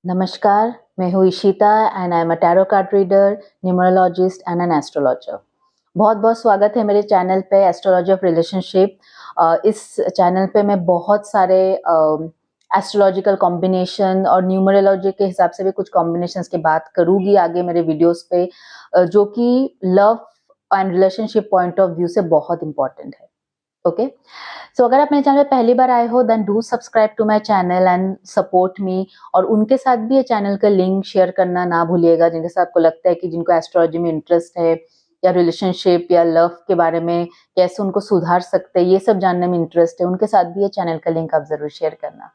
नमस्कार, मैं हूँ Ishita and I am a tarot card reader, numerologist and an astrologer. बहुत बहुत स्वागत है मेरे चैनल पे एस्ट्रोलॉजी ऑफ रिलेशनशिप। इस चैनल पे मैं बहुत सारे एस्ट्रोलॉजिकल कॉम्बिनेशन और न्यूमरोलॉजी के हिसाब से भी कुछ कॉम्बिनेशंस की बात करूँगी आगे मेरे वीडियोस पे, जो कि love and relationship point of view से बहुत इंपॉर्टेंट है। ओके, सो अगर आप मेरे चैनल पे पहली बार आए हो then do subscribe to my channel and support me, और उनके साथ भी ये चैनल का लिंक शेयर करना ना भूलिएगा जिनके साथ आपको लगता है कि जिनको एस्ट्रोलॉजी में इंटरेस्ट है या रिलेशनशिप या लव के बारे में कैसे उनको सुधार सकते हैं ये सब जानने में इंटरेस्ट है, उनके साथ भी ये चैनल का लिंक आप जरूर शेयर करना।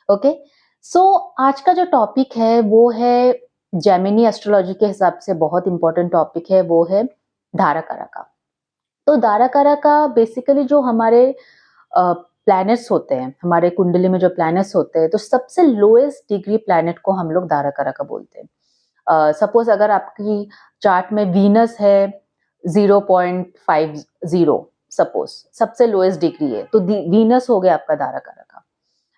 ओके, सो आज का जो टॉपिक है वो है जेमिनी एस्ट्रोलॉजी के हिसाब से बहुत इंपॉर्टेंट टॉपिक है, वो है धारकारा का। तो धारकारा का बेसिकली जो हमारे प्लैनेट्स होते हैं, हमारे कुंडली में जो प्लैनेट्स होते हैं, तो सबसे लोएस्ट डिग्री प्लैनेट को हम लोग धारकारा का बोलते हैं। सपोज अगर आपकी चार्ट में वीनस है 0.50, सपोज सबसे लोएस्ट डिग्री है, तो वीनस हो गया आपका धारकारा का।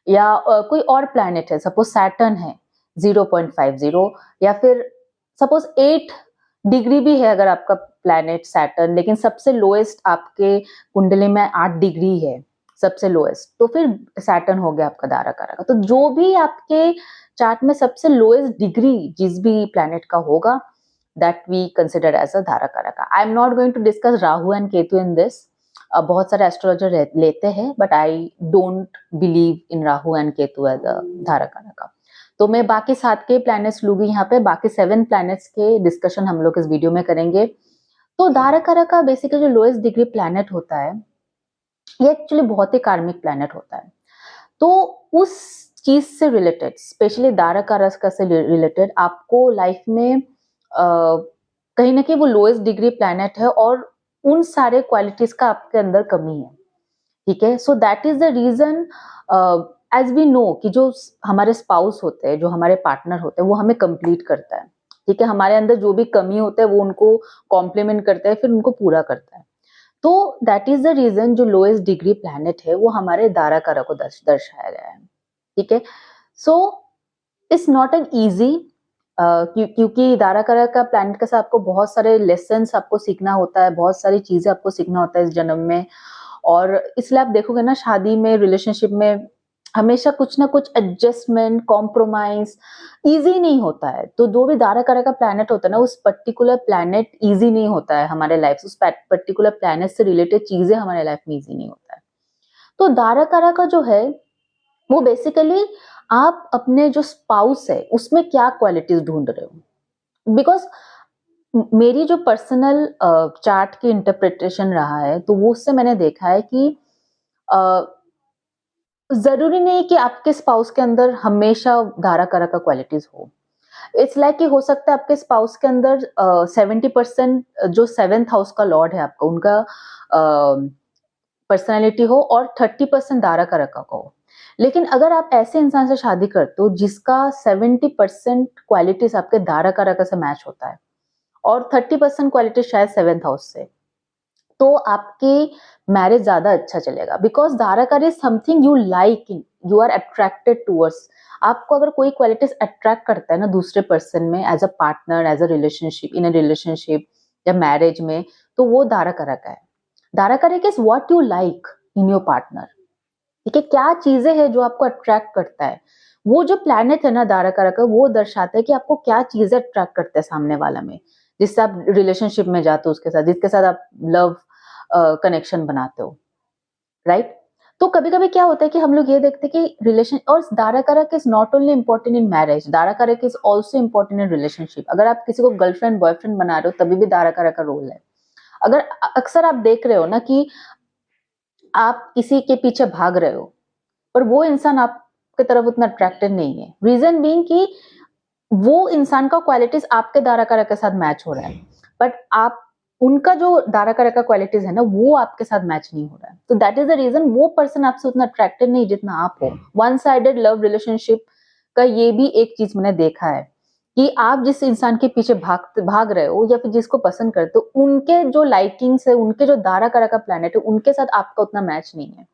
या कोई और प्लैनेट है, सपोज सैटर्न है 0.50, या फिर सपोज 8 डिग्री भी है अगर आपका प्लैनेट सैटर्न, लेकिन सबसे लोएस्ट आपके कुंडली में 8 डिग्री है सबसे लोएस्ट, तो फिर सैटर्न हो गया आपका धारकारा का। तो जो भी आपके चार्ट में सबसे लोएस्ट डिग्री जिस भी प्लैनेट का होगा, that we consider as a धारकारा का। I am not going to discuss Rahu and Ketu in this. बहुत सारे एस्ट्रोलॉजर लेते हैं, but I don't believe in Rahu and Ketu as a धारकारा का। तो मैं बाकी 7 के प्लैनेट्स लूंगी यहाँ पे, बाकी 7 प्लैनेट्स के डिस्कशन हम लोग इस वीडियो में करेंगे। तो धारकारा का बेसिकली जो लोएस्ट डिग्री प्लैनेट होता है, ये एक्चुअली बहुत ही कार्मिक प्लैनेट होता है। तो उस चीज से रिलेटेड, स्पेशली धारकारा से रिलेटेड, आपको लाइफ में कहीं ना कहीं वो लोएस्ट डिग्री प्लैनेट है और उन सारे क्वालिटीज का आपके अंदर कमी है। ठीक है, so that is the reason, as we know कि जो हमारे स्पाउस होते हैं, जो हमारे पार्टनर होते हैं, वो हमें कंप्लीट करता है। ठीक है, हमारे अंदर जो भी कमी होता है वो उनको कॉम्प्लीमेंट करता है, फिर उनको पूरा करता है। तो दैट इज द रीजन जो लोएस्ट डिग्री प्लैनेट है वो हमारे धारकारा को दर्शाया गया है। ठीक है, so it's not an easy, क्योंकि धारकारा का प्लैनेट के साथ आपको बहुत सारे लेसन्स आपको सीखना होता है, बहुत सारी चीजें आपको सीखना होता है इस जन्म में। और इसलिए आप देखोगे ना, शादी में, रिलेशनशिप में हमेशा कुछ ना कुछ एडजस्टमेंट, कॉम्प्रोमाइज इजी नहीं होता है। तो जो भी धारकारा का प्लैनेट होता है ना, उस पर्टिकुलर प्लैनेट इजी नहीं होता है हमारे लाइफ, उस पर्टिकुलर प्लैनेट से रिलेटेड चीजें हमारे लाइफ में इजी नहीं होता है। तो धारकारा का जो है वो बेसिकली आप अपने जो स्पाउस है उसमें क्या क्वालिटीज ढूंढ रहे हो। बिकॉज मेरी जो पर्सनल चार्ट की इंटरप्रिटेशन रहा है, तो वो उससे मैंने देखा है कि जरूरी नहीं कि आपके स्पाउस के अंदर हमेशा धारकारा का क्वालिटीज हो। इट्स लाइक कि हो सकता है आपके स्पाउस के अंदर 70% जो 7th हाउस का लॉर्ड है आपका, उनका पर्सनैलिटी हो, और 30% धारकारा का हो। लेकिन अगर आप ऐसे इंसान से शादी करते हो जिसका 70% क्वालिटीज आपके धारकारा से मैच होता है और 30% क्वालिटी शायद 7th हाउस से, तो आपकी मैरिज ज्यादा अच्छा चलेगा। बिकॉज धारकारा is something you like, you are attracted towards. आपको अगर कोई क्वालिटीज अट्रैक्ट करता है ना दूसरे पर्सन में, as a partner, as a relationship, in a relationship या मैरिज में, तो वो धारकारा का है। धारकारा is what you like in your partner. ठीक है, क्या चीजें हैं जो आपको अट्रैक्ट करता है। वो जो प्लैनेट है ना धारकारा का, वो दर्शाता है कि आपको क्या चीजें अट्रैक्ट करते हैं सामने वाला में, जिससे आप रिलेशनशिप में जाते हो उसके साथ, जिसके साथ आप लव कनेक्शन बनाते हो, राइट। तो कभी कभी क्या होता है कि हम लोग ये देखते हैं कि रिलेशन, और धारकारा is not only important in marriage, धारकारा is also important in relationship. अगर आप किसी को गर्लफ्रेंड बॉयफ्रेंड बना रहे हो तभी भी धारकारा का रोल है। अगर अक्सर आप देख रहे हो ना कि आप किसी के पीछे भाग रहे हो पर वो इंसान आपके तरफ उतना अट्रैक्टेड नहीं है, रीजन बीइंग कि वो इंसान का क्वालिटीज आपके धारकारा के साथ मैच हो रहा है, बट आप उनका जो धारकारा का क्वालिटीज है ना वो आपके साथ मैच नहीं हो रहा है। तो दैट इज द रीजन वो पर्सन आपसे उतना अट्रैक्टेड नहीं जितना आप हो। वन साइडेड लव रिलेशनशिप का ये भी एक चीज मैंने देखा है कि आप जिस इंसान के पीछे भाग रहे हो या फिर जिसको पसंद करते हो, उनके जो लाइकिंग्स है, उनके जो धारकारा का प्लैनेट है, उनके साथ आपका उतना मैच नहीं है।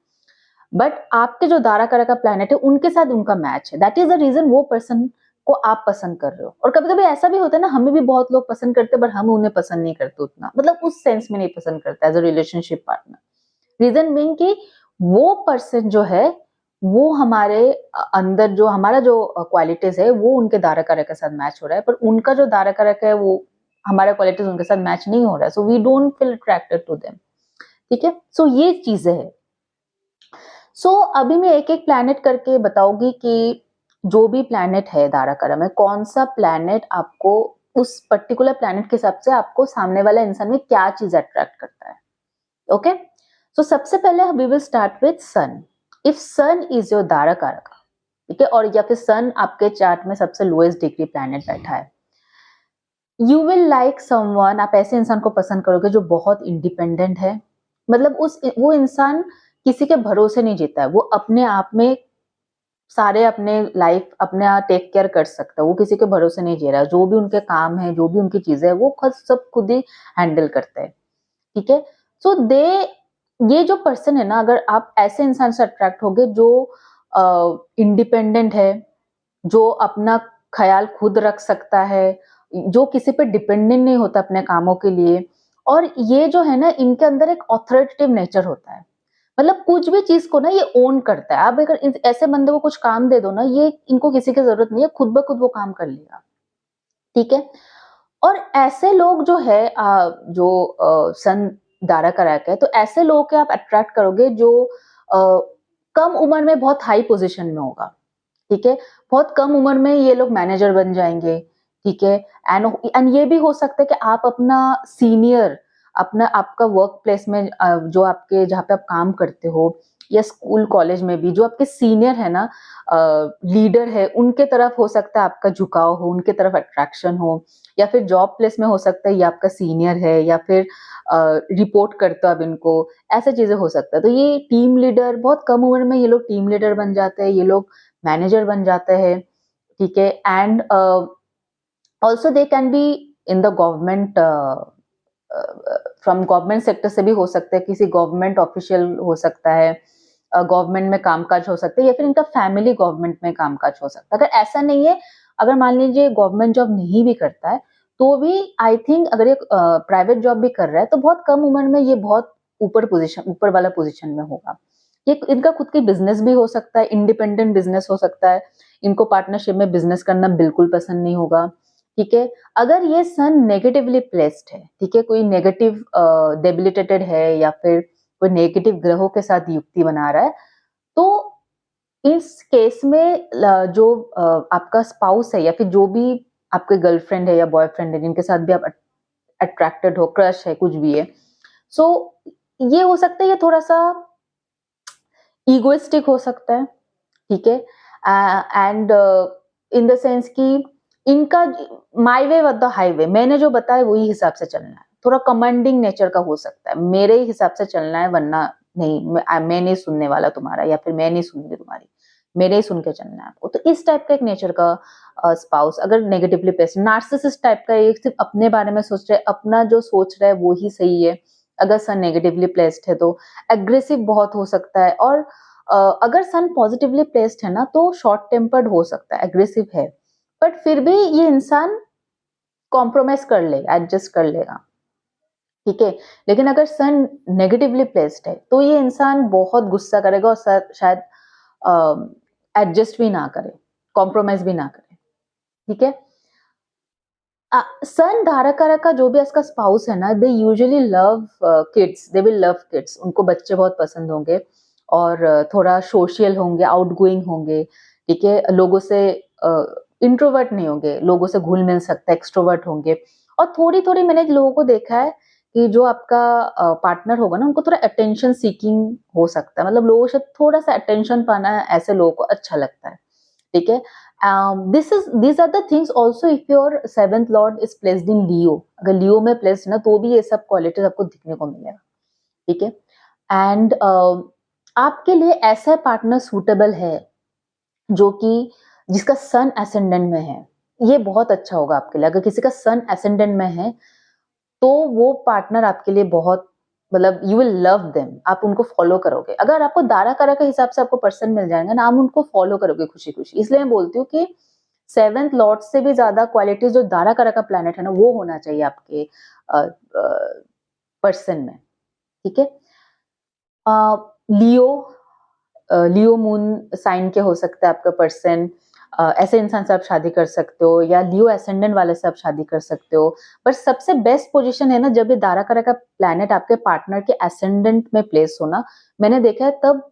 बट आपके जो धारकारा का प्लैनेट है उनके साथ उनका मैच है। दैट इज द रीजन वो पर्सन को आप पसंद कर रहे हो। और कभी-कभी ऐसा भी होता है ना, हमें भी बहुत लोग पसंद करते हैं बट हम उन्हें पसंद नहीं करते उतना, मतलब उस सेंस में नहीं पसंद करते as a relationship partner. Reason being कि वो पर्सन जो है वो हमारे अंदर जो हमारा जो क्वालिटीज है वो उनके धारक कारक के साथ मैच हो रहा है, पर उनका जो धारक कारक है वो हमारा क्वालिटीज उनके साथ मैच नहीं हो रहा है, so we don't feel attracted to them. ठीक है, सो ये चीजें है। सो अभी मैं एक एक प्लैनेट करके बताऊंगी कि जो भी प्लैनेट है धाराकारा में, कौन सा प्लैनेट आपको उस पर्टिकुलर प्लैनेट के हिसाब से आपको सामने वाला इंसान में क्या चीज अट्रैक्ट करता है। ओके, सो सबसे पहले we will start with sun. If sun is your धाराकारक, ठीक है, और या फिर सन आपके चार्ट में सबसे लोएस्ट डिग्री प्लैनेट बैठा है, यू विल लाइक समवन, आप ऐसे इंसान को पसंद करोगे जो बहुत इंडिपेंडेंट है। मतलब वो इंसान किसी के भरोसे नहीं जीता है, वो अपने आप में सारे अपने लाइफ अपने टेक केयर कर सकता है, वो किसी के भरोसे नहीं जी रहा है, जो भी उनके काम है जो भी उनकी चीजें है वो खुद सब खुद ही हैंडल करते हैं। ठीक है, सो दे ये जो पर्सन है ना, अगर आप ऐसे इंसान से अट्रैक्ट होगे जो इंडिपेंडेंट है, जो अपना ख्याल खुद रख सकता है, जो किसी पे डिपेंडेंट नहीं होता अपने कामों के लिए, और ये जो है ना इनके अंदर एक ऑथोरिटेटिव नेचर होता है। मतलब कुछ भी चीज को ना ये ओन करता है। आप अगर ऐसे बंदे को कुछ काम दे दो ना, ये इनको किसी की जरूरत नहीं है, खुद ब खुद वो काम कर लेगा। ठीक है, और ऐसे लोग जो है जो सन दारा करा के, तो ऐसे लोग के आप अट्रैक्ट करोगे जो कम उम्र में बहुत हाई पोजीशन में होगा। ठीक है, बहुत कम उम्र में ये लोग मैनेजर बन जाएंगे। ठीक है, एंड ये भी हो सकता है कि आप अपना सीनियर, अपना आपका वर्क प्लेस में जो आपके जहाँ पे आप काम करते हो या स्कूल कॉलेज में भी जो आपके सीनियर है ना, लीडर है, उनके तरफ हो सकता है आपका झुकाव हो, उनके तरफ अट्रैक्शन हो, या फिर जॉब प्लेस में हो सकता है ये आपका सीनियर है, या फिर रिपोर्ट करते हो आप इनको, ऐसे चीजें हो सकता है। तो ये टीम लीडर, बहुत कम उम्र में ये लोग टीम लीडर बन जाते हैं, ये लोग मैनेजर बन जाते हैं। ठीक है, and also they can be in the government, from government sector से भी हो सकता है, किसी गवर्नमेंट ऑफिशियल हो सकता है, गवर्नमेंट में कामकाज हो सकता है, या फिर इनका फैमिली गवर्नमेंट में कामकाज हो सकता है। अगर ऐसा नहीं है, अगर मान लीजिए गवर्नमेंट जॉब नहीं भी करता है तो भी आई थिंक अगर ये प्राइवेट जॉब भी कर रहा है तो बहुत कम उम्र में ये बहुत ऊपर वाला पोजीशन में होगा। ये इनका खुद की बिजनेस भी हो सकता है, इंडिपेंडेंट बिजनेस हो सकता है, इनको पार्टनरशिप में बिजनेस करना बिल्कुल पसंद नहीं होगा। ठीक है, अगर ये सन नेगेटिवली प्लेस्ड है, ठीक है, कोई नेगेटिव डेबिलिटेटेड है या फिर कोई नेगेटिव ग्रहों के साथ युक्ति बना रहा है, तो इस केस में जो आपका स्पाउस है या फिर जो भी आपके गर्लफ्रेंड है या बॉयफ्रेंड है जिनके साथ भी आप अट्रैक्टेड हो, क्रश है, कुछ भी है, सो ये हो सकता है ये थोड़ा सा ईगोइस्टिक हो सकता है। ठीक है, एंड इन द सेंस कि इनका माय वे व द हाईवे, मैंने जो बताया वही हिसाब से चलना है, थोड़ा कमांडिंग नेचर का हो सकता है, मेरे ही हिसाब से चलना है, वरना नहीं मैं नहीं सुनने वाला तुम्हारा, या फिर मैं नहीं सुनूंगी तुम्हारी, मेरे ही सुन के चलना है आपको। तो इस टाइप का एक नेचर का स्पाउस अगर नेगेटिवली प्लेस्ड, नार्सिसिस्ट टाइप का, एक सिर्फ अपने बारे में सोच रहा है, अपना जो सोच रहा है वो ही सही है, अगर सन नेगेटिवली प्लेस्ड है तो एग्रेसिव बहुत हो सकता है, और अगर सन पॉजिटिवली प्लेस्ड है ना तो शॉर्ट टेम्पर्ड हो सकता है, एग्रेसिव है, बट फिर भी ये इंसान कॉम्प्रोमाइज कर लेगा, एडजस्ट कर लेगा। ठीक है, लेकिन अगर सन नेगेटिवली प्लेस्ड है तो ये इंसान बहुत गुस्सा करेगा और शायद एडजस्ट भी ना करे, कॉम्प्रोमाइज भी ना करे। ठीक है, सन धारक का जो भी इसका स्पाउस है ना, they usually love kids, they will love kids, उनको बच्चे बहुत पसंद होंगे और थोड़ा सोशल होंगे, आउटगोइंग होंगे। ठीक है, लोगों से इंट्रोवर्ट नहीं होंगे, लोगों से घुल मिल सकता है, एक्सट्रोवर्ट होंगे। और थोड़ी थोड़ी मैंने लोगों को देखा है कि जो आपका पार्टनर होगा ना, उनको थोड़ा अटेंशन सीकिंग हो सकता है, मतलब लोगों से थोड़ा सा अटेंशन पाना ऐसे लोगों को अच्छा लगता है। ठीक है, these are the things also if your seventh lord is placed in Leo, अगर लियो में प्लेस्ड ना तो भी ये सब क्वालिटीज आपको दिखने को मिलेगा। ठीक है, एंड आपके लिए ऐसा पार्टनर सूटेबल है जो कि जिसका सन असेंडेंट में है, ये बहुत अच्छा होगा आपके लिए। अगर किसी का सन असेंडेंट में है तो वो पार्टनर आपके लिए बहुत, मतलब यू विल लव देम, आप उनको फॉलो करोगे। अगर आपको दारा करा के हिसाब से आपको पर्सन मिल जाएंगे ना, आप उनको फॉलो करोगे खुशी खुशी। इसलिए मैं बोलती हूँ कि 7th लॉर्ड से भी ज्यादा क्वालिटीज जो दारा का प्लैनेट है ना वो होना चाहिए आपके पर्सन में, ठीक है। लियो लियो मून साइन के हो सकता है आपका पर्सन, ऐसे इंसान से आप शादी कर सकते हो, या लियो एसेंडेंट वाले से आप शादी कर सकते हो। पर सबसे बेस्ट पोजीशन है ना जब ये दारा का प्लैनेट आपके पार्टनर के एसेंडेंट में प्लेस होना, मैंने देखा है तब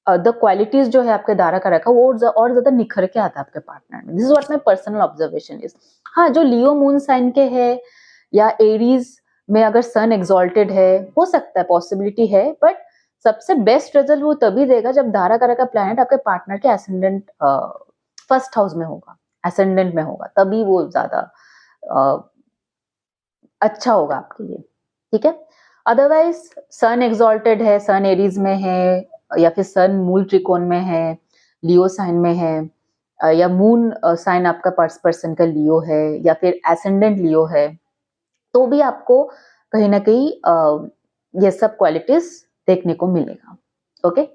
द क्वालिटीज जो है आपके दारा का रखा वो और ज्यादा निखर के आता है आपके पार्टनर में। This is what my personal observation is. हाँ, जो लियो मून साइन के है या एरीज में अगर सन एक्सॉल्टेड है, हो सकता है, पॉसिबिलिटी है, बट सबसे बेस्ट रिजल्ट वो तभी देगा जब दारा का प्लैनेट आपके पार्टनर के एसेंडेंट फर्स्ट हाउस में होगा, एसेंडेंट में होगा, तभी वो ज्यादा अच्छा होगा आपके लिए, ठीक है। अदरवाइज सन एक्सॉल्टेड है, सन एरीज में है, या फिर सन मूल त्रिकोण में है, लियो साइन में है, या मून साइन आपका पर्सन का लियो है, या फिर एसेंडेंट लियो है, तो भी आपको कहीं ना कहीं ये सब क्वालिटीज देखने को मिलेगा। ओके,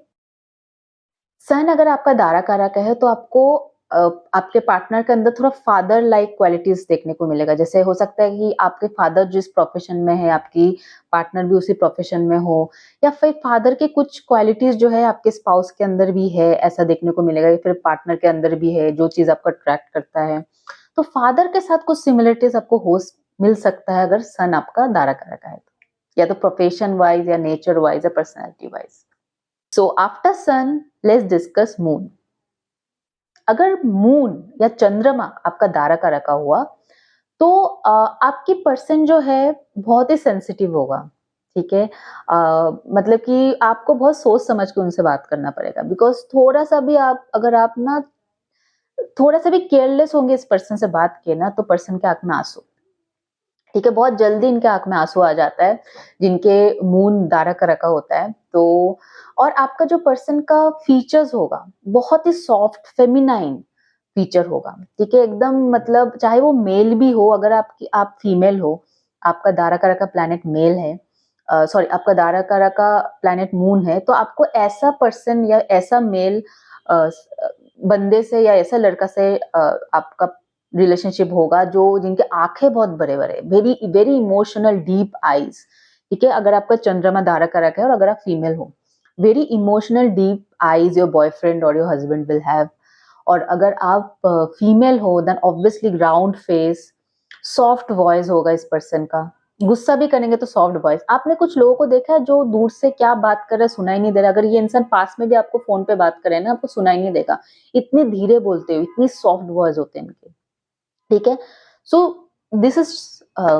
सन अगर आपका दारा कारक है तो आपको आपके पार्टनर के अंदर थोड़ा फादर लाइक क्वालिटीज देखने को मिलेगा। जैसे हो सकता है कि आपके फादर जिस प्रोफेशन में है, आपकी पार्टनर भी उसी प्रोफेशन में हो, या फिर फादर के कुछ क्वालिटीज जो है आपके स्पाउस के अंदर भी है, ऐसा देखने को मिलेगा, या फिर पार्टनर के अंदर भी है जो चीज आपको अट्रैक्ट करता है। तो फादर के साथ कुछ सिमिलरिटीज आपको हो मिल सकता है अगर सन आपका दारा कारक है तो, या तो प्रोफेशन वाइज या नेचर वाइज या personality wise. So after sun let's discuss moon. अगर मून या चंद्रमा आपका दारा का रखा हुआ तो आपकी पर्सन जो है बहुत ही सेंसिटिव होगा, ठीक है। मतलब कि आपको बहुत सोच समझ के उनसे बात करना पड़ेगा, बिकॉज थोड़ा सा भी आप अगर आप ना थोड़ा सा भी केयरलेस होंगे इस पर्सन से बात किए ना, तो पर्सन के आंख में आंसू, ठीक है, बहुत जल्दी इनके आंख में आंसू आ जाता है जिनके मून दारा का रखा होता है। तो और आपका जो पर्सन का फीचर्स होगा बहुत ही सॉफ्ट फेमिनाइन फीचर होगा, ठीक है, एकदम, मतलब चाहे वो मेल भी हो, अगर आप फीमेल हो, आपका दारा का प्लैनेट मेल है, सॉरी आपका दारा का प्लैनेट मून है, तो आपको ऐसा पर्सन या ऐसा मेल बंदे से या ऐसा लड़का से आपका रिलेशनशिप होगा जो जिनके आंखें बहुत बड़े बड़े, very very emotional deep eyes, ठीक है। अगर आपका चंद्रमा दारा कारक है और अगर आप फीमेल हो, very emotional deep eyes your boyfriend और योर हस्बैंड विल हैव। और अगर आप फीमेल हो then obviously round face, soft voice होगा इस पर्सन का, गुस्सा भी करेंगे तो सॉफ्ट वॉइस। आपने कुछ लोगों को देखा है जो दूर से क्या बात कर रहे हैं सुनाई नहीं दे रहा, अगर ये इंसान पास में भी आपको फोन पे बात करे ना आपको सुनाई नहीं देगा, इतनी धीरे बोलते हो, इतनी सॉफ्ट वॉइस होते हैं इनके, ठीक है। So this is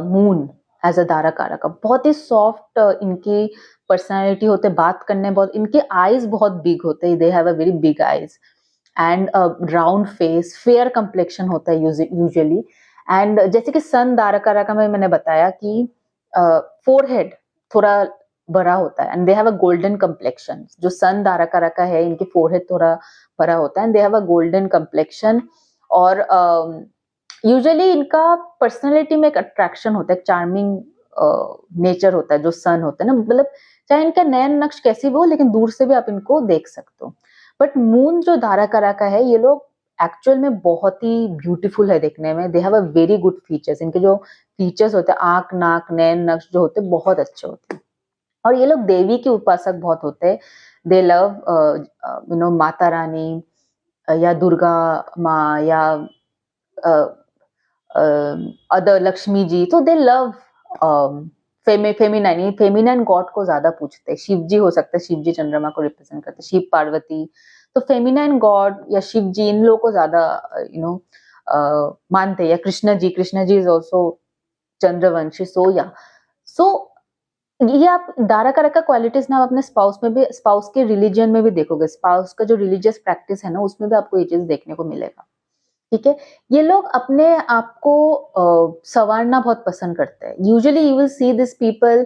moon as a दारा कारक, बहुत ही सॉफ्ट इनकी पर्सनालिटी होते, बात करने बहुत, इनके आईज बहुत बिग होते हैं, they have a very big eyes and round face, fair complexion होता है यूजुअली। एंड जैसे कि सन दारा कारक में मैंने बताया कि फोरहेड थोड़ा बड़ा होता है and they have a golden complexion. जो सन दारा कारक है इनके फोरहेड थोड़ा बड़ा होता है and they have a golden complexion. और यूजुअली इनका पर्सनालिटी में एक अट्रैक्शन होता है, चार्मिंग नेचर होता है जो सन होता है ना, मतलब चाहे इनका नयन नक्श कैसी भी हो लेकिन दूर से भी आप इनको देख सकते हो। बट मून जो दारा का है, ये लोग एक्चुअल में बहुत ही ब्यूटीफुल है देखने में, they have a very good features. इनके जो फीचर्स होते हैं, आंख नाक नयन नक्श जो होते हैं बहुत अच्छे होते हैं। और ये लोग देवी के उपासक बहुत होते हैं, दे लव माता रानी या दुर्गा माँ या अदर लक्ष्मी जी, तो दे लव फेमिनाइन गॉड को ज्यादा पूछते हैं। शिव जी हो सकते हैं, शिव जी चंद्रमा को रिप्रेजेंट करते हैं, शिव पार्वती, तो फेमिनाइन गॉड या शिव जी इन लोगों को ज्यादा मानते हैं। या कृष्ण जी इज ऑल्सो चंद्रवंशी। सो ये आप दारा का क्वालिटीज ना आप अपने स्पाउस में भी, स्पाउस के रिलीजन में भी देखोगे, स्पाउस का जो रिलीजियस प्रैक्टिस है ना उसमें भी आपको ये चीज देखने को मिलेगा, ठीक है। ये लोग अपने आप को संवारना बहुत पसंद करते हैं। Usually you will see this people,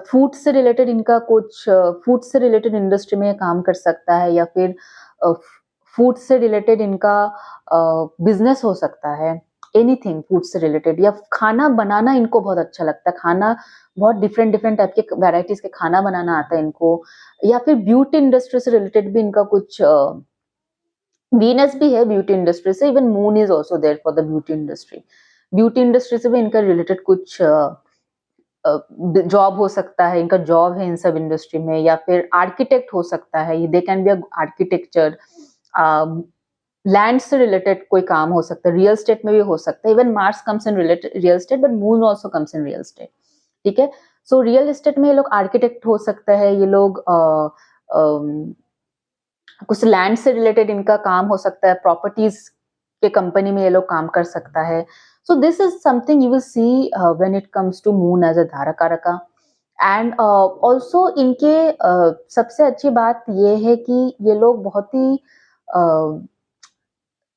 food से रिलेटेड इनका कुछ, फूड से रिलेटेड इंडस्ट्री में काम कर सकता है, या फिर फूड से रिलेटेड इनका बिजनेस हो सकता है, एनीथिंग फूड से रिलेटेड। या खाना बनाना इनको बहुत अच्छा लगता है, खाना बहुत डिफरेंट डिफरेंट टाइप के वेराइटीज के खाना बनाना आता है इनको। या फिर ब्यूटी इंडस्ट्री से रिलेटेड भी इनका कुछ वीनस भी है ब्यूटी इंडस्ट्री से, even moon is also there for the beauty industry. Beauty industry से भी इनका रिलेटेड कुछ जॉब हो सकता है, इनका जॉब है इन सब इंडस्ट्री में, या फिर आर्किटेक्ट हो सकता है, they can be architecture, land से रिलेटेड कोई काम हो सकता है, रियल एस्टेट में भी हो सकता है। Even Mars comes in related real estate, but moon also comes in real estate. ठीक है, सो रियल एस्टेट में ये लोग आर्किटेक्ट हो सकता है, ये लोग कुछ लैंड से रिलेटेड इनका काम हो सकता है, प्रॉपर्टीज के कंपनी में ये लोग काम कर सकता है। So this is something you will see when it comes to moon as a धारा कारका। एंड ऑल्सो इनके सबसे अच्छी बात ये है कि ये लोग बहुत ही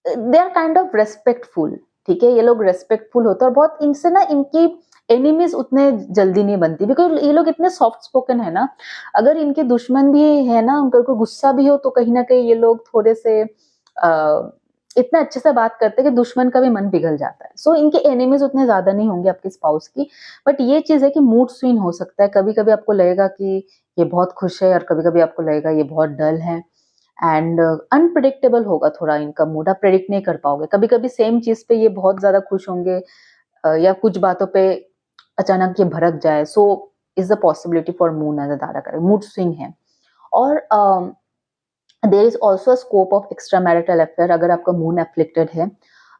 they are kind of respectful. ठीक है, ये लोग रेस्पेक्टफुल होते हैं, और बहुत इनसे ना इनकी एनिमीज उतने जल्दी नहीं बनती, बिकॉज ये लोग इतने सॉफ्ट स्पोकन है ना। अगर इनके दुश्मन भी है ना, उनको कोई गुस्सा भी हो, तो कहीं ना कहीं ये लोग थोड़े से इतना अच्छे से बात करते हैं कि दुश्मन का भी मन पिघल जाता है। सो इनके एनिमीज उतने ज्यादा नहीं होंगे आपके स्पाउस की। बट ये चीज है कि मूड स्विंग हो सकता है, कभी कभी आपको लगेगा कि ये बहुत खुश है, और कभी कभी आपको लगेगा ये बहुत डल है। एंड अनप्रिडिक्टेबल होगा थोड़ा इनका मूड, आप प्रेडिक्ट नहीं कर पाओगे। कभी कभी सेम चीज पे ये बहुत ज्यादा खुश होंगे, या कुछ बातों पे अचानक ये भड़क जाए। So is the possibility for moon as a तारा करे, मूड स्विंग है। और there is also scope of extra marital affair अगर आपका मून एफ्लिक्टेड है,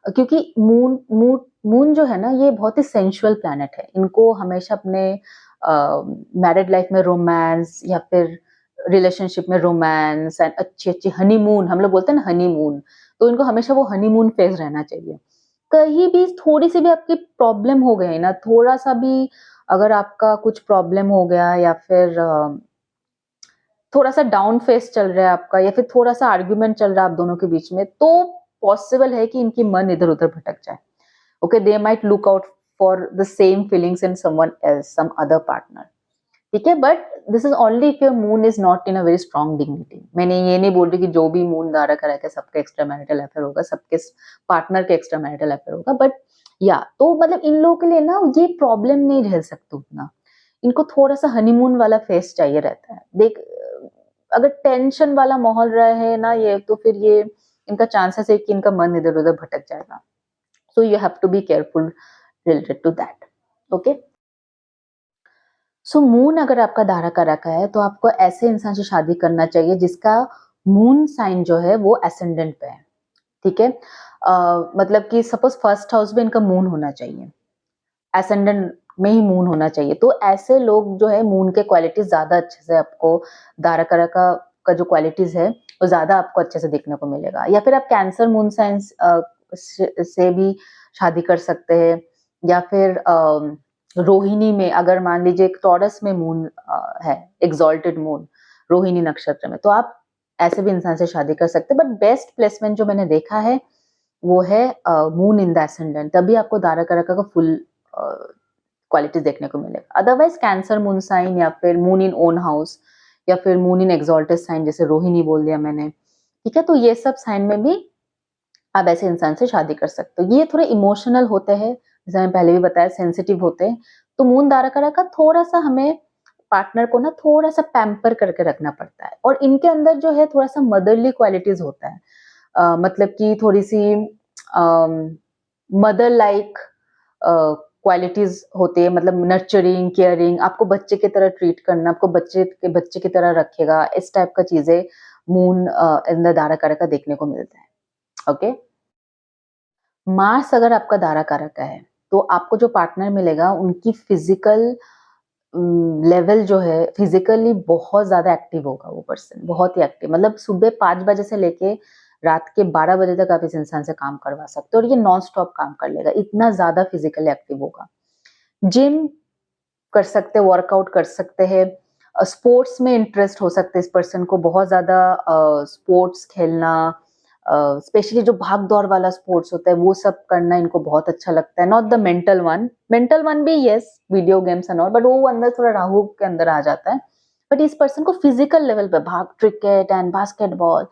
क्योंकि मून जो है ना, ये बहुत ही सेंशुअल प्लैनेट है। इनको हमेशा अपने मैरिड लाइफ में रोमांस, या फिर रिलेशनशिप में रोमांस एंड अच्छी अच्छी हनीमून, हम लोग बोलते हैं ना हनीमून, तो इनको हमेशा वो हनीमून फेज रहना चाहिए। कहीं भी थोड़ी सी भी आपकी प्रॉब्लम हो गई ना, थोड़ा सा भी अगर आपका कुछ प्रॉब्लम हो गया, या फिर थोड़ा सा डाउन फेस चल रहा है आपका, या फिर थोड़ा सा आर्ग्यूमेंट चल रहा है आप दोनों के बीच में, तो पॉसिबल है कि इनकी मन इधर उधर भटक जाए। Okay, they might look out for the same feelings in someone else, some other partner. ठीक है, but this is only if your moon is not in a very strong dignity. मैंने ये नहीं बोल रही कि जो भी मून दारा करा के सबका एक्स्ट्रा मैरिटल अफेयर होगा, सबके पार्टनर के एक्स्ट्रा मैरिटल अफेयर होगा। बट या तो मतलब इन लोगों के लिए ना ये प्रॉब्लम नहीं रह सकती उतना, इनको थोड़ा सा हनीमून वाला फेस चाहिए रहता है। देख, अगर टेंशन वाला माहौल रहा है ना ये, तो फिर ये इनका चांसेस है कि इनका मन इधर उधर भटक जाएगा। So you have to be careful related to that. Okay, so moon अगर आपका धारा करा का है, तो आपको ऐसे इंसान से शादी करना चाहिए जिसका मून साइन जो है वो एसेंडेंट पे है। ठीक है, मतलब कि सपोज फर्स्ट हाउस में इनका मून होना चाहिए, एसेंडेंट में ही मून होना चाहिए। तो ऐसे लोग जो है मून के क्वालिटीज ज्यादा अच्छे से आपको दारा करा का जो क्वालिटीज है वो ज्यादा आपको अच्छे से देखने को मिलेगा। या फिर आप कैंसर मून साइंस से भी शादी कर सकते हैं, या फिर रोहिणी में, अगर मान लीजिए एक टॉरस में मून है, एक्सॉल्टेड मून रोहिणी नक्षत्र में, तो आप ऐसे भी इंसान से शादी कर सकते हैं। बट बेस्ट प्लेसमेंट जो मैंने देखा है वो है मून इन द एसेंडेंट, तभी आपको दारा करका का फुल क्वालिटीज देखने को मिलेगा। अदरवाइज कैंसर मून साइन, या फिर मून इन ओन हाउस, या फिर मून इन एक्सॉल्टेड साइन, जैसे रोहिणी बोल दिया मैंने। ठीक है, तो ये सब साइन में भी आप ऐसे इंसान से शादी कर सकते हो। ये थोड़े इमोशनल होते हैं, जैसे मैंने पहले भी बताया, सेंसिटिव होते हैं। तो मून दारा का थोड़ा सा हमें पार्टनर को ना थोड़ा सा पैम्पर करके रखना पड़ता है। और इनके अंदर जो है थोड़ा सा मदरली क्वालिटीज होता है, मतलब कि थोड़ी सी मदर लाइक क्वालिटीज होती है, मतलब नर्चरिंग, केयरिंग, आपको बच्चे की तरह ट्रीट करना, आपको बच्चे की तरह रखेगा, इस टाइप का चीजें मून इन द दारा का देखने को मिलता है। ओके, मार्स अगर आपका दारा कारक का है, तो आपको जो पार्टनर मिलेगा उनकी फिजिकल लेवल जो है, फिजिकली बहुत ज्यादा एक्टिव होगा वो पर्सन, बहुत ही एक्टिव। मतलब सुबह 5 बजे से लेके रात के 12 बजे तक आप इस इंसान से काम करवा सकते हो, और ये नॉन स्टॉप काम कर लेगा, इतना ज्यादा फिजिकली एक्टिव होगा। जिम कर सकते हैं, वर्कआउट कर सकते हैं, स्पोर्ट्स में इंटरेस्ट हो सकता है इस पर्सन को, बहुत ज्यादा स्पोर्ट्स खेलना, स्पेशली जो भाग दौड़ वाला स्पोर्ट्स होता है वो सब करना इनको बहुत अच्छा लगता है। नॉट द मेंटल वन भी, yes, video games and all, but वो अंदर थोड़ा राहु के अंदर आ जाता है। बट इस पर्सन को फिजिकल लेवल पे भाग, क्रिकेट एंड बास्केटबॉल,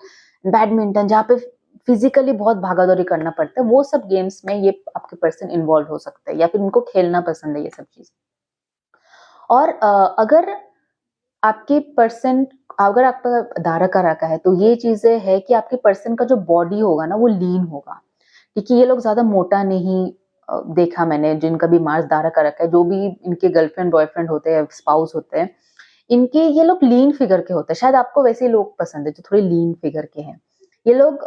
बैडमिंटन, जहाँ पे फिजिकली बहुत भागा दौड़ी करना पड़ता है, वो सब गेम्स में ये आपके पर्सन इन्वॉल्व हो सकते हैं, या फिर उनको खेलना पसंद है ये सब चीज। और अगर आपकी पर्सन, अगर आपका दारा का है तो ये चीजें है कि आपके पर्सन का जो बॉडी होगा ना वो लीन होगा, क्योंकि ये लोग ज्यादा मोटा नहीं देखा मैंने जिनका भी मार्स दारा का रखा है, जो भी इनके गर्लफ्रेंड बॉयफ्रेंड होते हैं, स्पाउस होते हैं, इनके ये लोग लीन फिगर के होते हैं। शायद आपको वैसे ही लोग पसंद है जो थोड़े लीन फिगर के हैं। ये लोग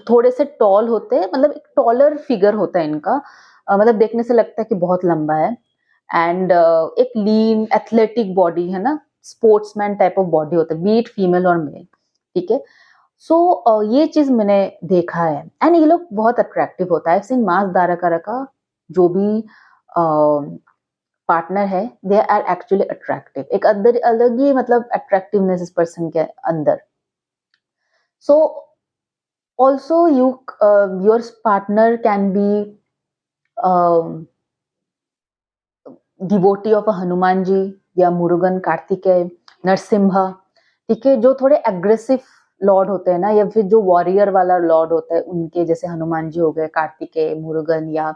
थोड़े से टॉल होते हैं, मतलब एक टॉलर फिगर होता है इनका, मतलब देखने से लगता है कि बहुत लंबा है। एंड एक लीन एथलेटिक बॉडी है ना, स्पोर्ट्समैन टाइप ऑफ बॉडी होता है, बीट फीमेल और मेल, ठीक है। सो ये चीज मैंने देखा है, एंड ये लोग बहुत अट्रैक्टिव होता है। सिंह मास दारा का जो भी पार्टनर है, दे आर एक्चुअली अट्रैक्टिव, एक अंदर अलग ही मतलब अट्रैक्टिवनेस इस पर्सन के अंदर। So also you your partner can be devotee of Hanuman ji या मुरुगन, कार्तिकेय, नरसिम्हा, ठीक है, जो थोड़े एग्रेसिव लॉर्ड होते हैं ना, या फिर जो वॉरियर वाला लॉर्ड होता है उनके, जैसे हनुमान जी हो गए, कार्तिकेय, मुरुगन या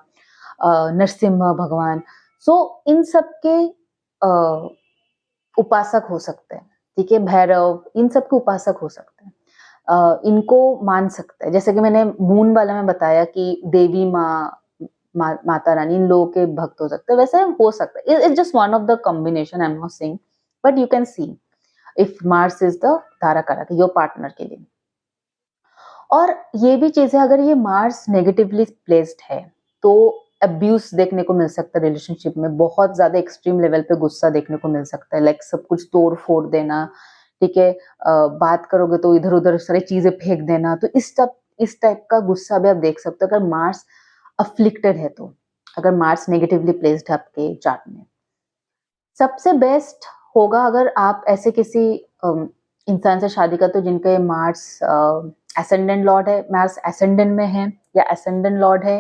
नरसिम्हा भगवान। सो इन सब के उपासक हो सकते हैं, ठीक है, भैरव, इन सब के उपासक हो सकते हैं। इनको मान सकते हैं, जैसे कि मैंने मून वाला में बताया कि देवी माँ, माता रानी, इन लोगों के भक्त हो सकते हैं, वैसे हो सकता है। It's just one of the combination, I am not saying, but you can see if Mars is the धारा कारक योर पार्टनर के लिए। और ये भी चीज है, अगर ये मार्स नेगेटिवली प्लेस्ड है तो अब्यूज देखने को मिल सकता है रिलेशनशिप में, बहुत ज्यादा एक्सट्रीम लेवल पे गुस्सा देखने को मिल सकता है, लाइक सब कुछ तोड़ फोड़ देना, ठीक है, बात करोगे तो इधर उधर सारी चीजें फेंक देना, तो इस टाइप का गुस्सा भी आप देख सकते हो अगर मार्स अफ्लिक्टेड है तो, अगर मार्स नेगेटिवली प्लेस्ड है आपके चार्ट में। सबसे बेस्ट होगा अगर आप ऐसे किसी इंसान से शादी करते हो जिनके मार्स एसेंडेंट लॉर्ड है, मार्स एसेंडेंट में है या एसेंडेंट लॉर्ड है,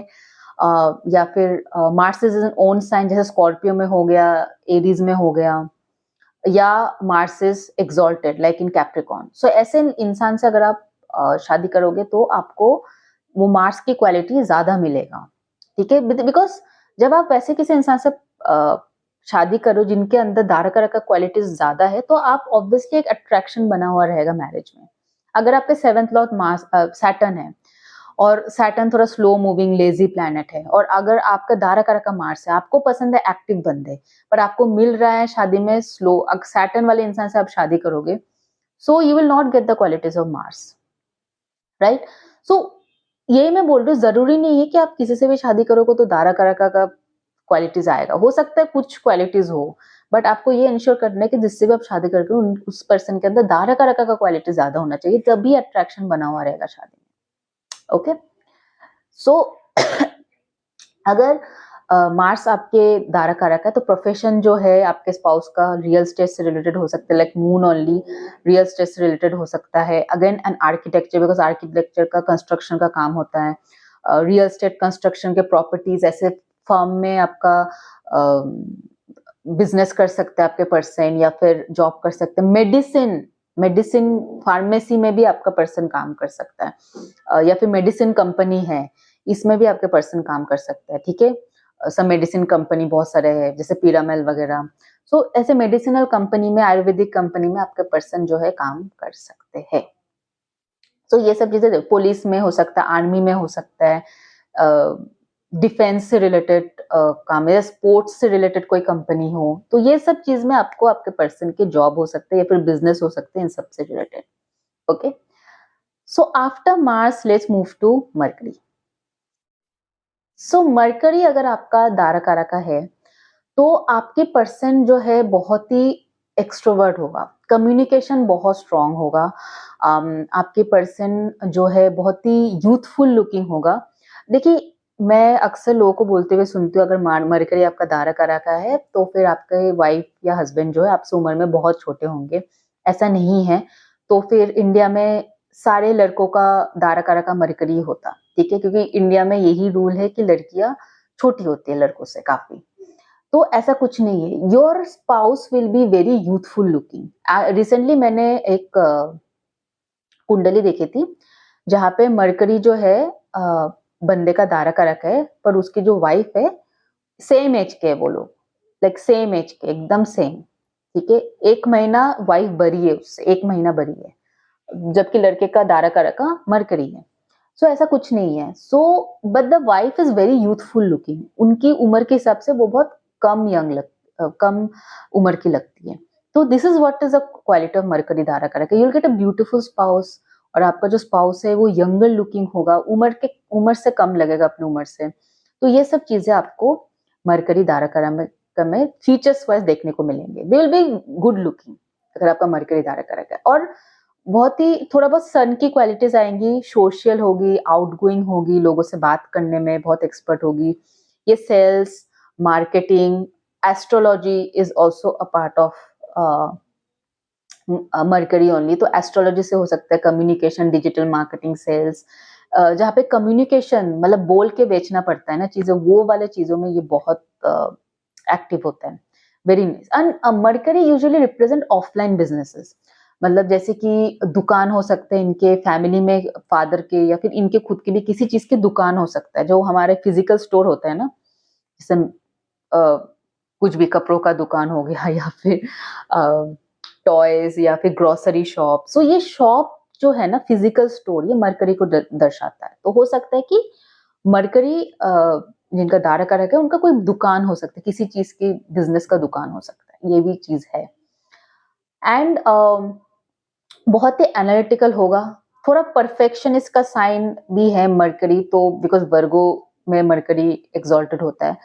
या फिर Mars is in own sign, जैसे स्कॉर्पियो में हो गया, एरीज में हो गया, या Mars is exalted like in Capricorn. So ऐसे इंसान से अगर आप शादी करोगे तो आपको वो मार्स की क्वालिटी ज्यादा मिलेगा, ठीक है, बिकॉज जब आप वैसे किसी इंसान से शादी करो जिनके अंदर दारका का क्वालिटीज ज्यादा है, तो आप ऑब्वियसली एक अट्रैक्शन बना हुआ रहेगा मैरिज में। अगर आपके सेवेंथ लॉर्ड मार्स सैटर्न है, और सैटर्न थोड़ा स्लो मूविंग लेजी प्लैनेट है, और अगर आपका दारका का मार्स है, आपको पसंद है एक्टिव बंदे, पर आपको मिल रहा है शादी में स्लो, अगर सैटर्न वाले इंसान से आप शादी करोगे, so you will not get the qualities of Mars, right. So ये मैं बोल रही हूँ, जरूरी नहीं है कि आप किसी से भी शादी करोगे तो दारका का क्वालिटीज आएगा, हो सकता है कुछ क्वालिटीज हो, बट आपको ये इंश्योर करना है कि जिससे भी आप शादी करके उस पर्सन के अंदर दारका का क्वालिटी ज्यादा होना चाहिए, तभी अट्रैक्शन बना हुआ रहेगा शादी में। ओके, सो अगर मार्स आपके दारा कारक है तो प्रोफेशन जो है आपके स्पाउस का रियल स्टेट से रिलेटेड हो सकता है, like moon only real estate से रिलेटेड हो सकता है। Again an architecture, because architecture का कंस्ट्रक्शन का काम होता है, रियल स्टेट कंस्ट्रक्शन के प्रॉपर्टीज, ऐसे फर्म में आपका बिजनेस कर सकते हैं आपके पर्सन, या फिर जॉब कर सकते हैं, मेडिसिन मेडिसिन फार्मेसी में भी आपका पर्सन काम कर सकता है, या फिर मेडिसिन कंपनी है, इसमें भी आपके पर्सन काम कर सकता है, ठीक है। सब मेडिसिन कंपनी बहुत सारे हैं, जैसे पिरामेल वगैरह। सो ऐसे मेडिसिनल कंपनी में, आयुर्वेदिक कंपनी में आपके पर्सन जो है काम कर सकते हैं। तो ये सब चीजें पुलिस में हो सकता है, आर्मी में हो सकता है, डिफेंस से रिलेटेड काम है, स्पोर्ट्स से रिलेटेड कोई कंपनी हो, तो ये सब चीज में आपको आपके पर्सन के जॉब हो सकते हैं या फिर बिजनेस हो सकते हैं, इन सब से related. Okay, so after Mars let's move to Mercury. So Mercury अगर आपका दारकारा का है तो आपके पर्सन जो है बहुत ही एक्सट्रोवर्ट होगा, कम्युनिकेशन बहुत स्ट्रांग होगा, आपके पर्सन जो है बहुत ही यूथफुल लुकिंग होगा। देखिए, मैं अक्सर लोगों को बोलते हुए सुनती हूँ, अगर मरकरी आपका दारकारा का है तो फिर आपके वाइफ या हस्बैंड जो है आपसे उम्र में बहुत छोटे होंगे। ऐसा नहीं है, तो फिर इंडिया में सारे लड़कों का दारकारा का मरकरी होता, ठीक है, क्योंकि इंडिया में यही रूल है कि लड़कियां छोटी होती है लड़कों से काफी। तो ऐसा कुछ नहीं है, your spouse will be very youthful looking. Recently मैंने एक कुंडली देखी थी जहाँ पे मरकरी जो है बंदे का दारा का रखा है, पर उसकी जो वाइफ है सेम एज के है वो लोग, लाइक सेम एज के, एकदम सेम, ठीक है, 1 महीना वाइफ बरी है उससे, 1 महीना बरी है, जबकि लड़के का दारा कारका मरकरी है। सो ऐसा कुछ नहीं है। So but the wife is very youthful looking, उनकी उम्र के हिसाब से वो बहुत कम उम्र की लगती है। तो this is what is a quality of Mercury दारा कारका, you will get a beautiful spouse, और आपका जो स्पाउस है वो यंगर लुकिंग होगा, उम्र से कम लगेगा अपनी उम्र से। तो ये सब चीजें आपको मरकरी दारा कारका में फीचर्स वाइज देखने को मिलेंगे। दे विल बी गुड लुकिंग अगर आपका मरकरी दारा कारका है, और बहुत ही थोड़ा बहुत सन की क्वालिटीज आएंगी, सोशल होगी, आउटगोइंग होगी, लोगों से बात करने में बहुत एक्सपर्ट होगी। ये sales, marketing, astrology is also a part of Mercury only. तो एस्ट्रोलॉजी से हो सकता है कम्युनिकेशन, डिजिटल मार्केटिंग, सेल्स, जहाँ पे कम्युनिकेशन मतलब बोल के बेचना पड़ता है ना चीजें, वो वाले चीजों में ये बहुत एक्टिव होता है। Very nice. And mercury usually represent offline businesses, मतलब जैसे कि दुकान हो सकते हैं इनके फैमिली में, फादर के या फिर इनके खुद के भी किसी चीज की दुकान हो सकता है, जो हमारे फिजिकल स्टोर होता है ना, जैसे कुछ भी कपड़ों का दुकान हो गया या फिर टॉयज या फिर ग्रोसरी शॉप। सो ये शॉप जो है ना, फिजिकल स्टोर, ये मरकरी को दर्शाता है। तो हो सकता है कि मरकरी जिनका दारा कारक है उनका कोई दुकान हो सकता है, किसी चीज की बिजनेस का दुकान हो सकता है, ये भी चीज है। एंड बहुत ही एनालिटिकल होगा, थोड़ा परफेक्शनिस्ट का साइन भी है मरकरी, तो बिकॉज वर्गो में मरकरी एक्सॉल्टेड होता है,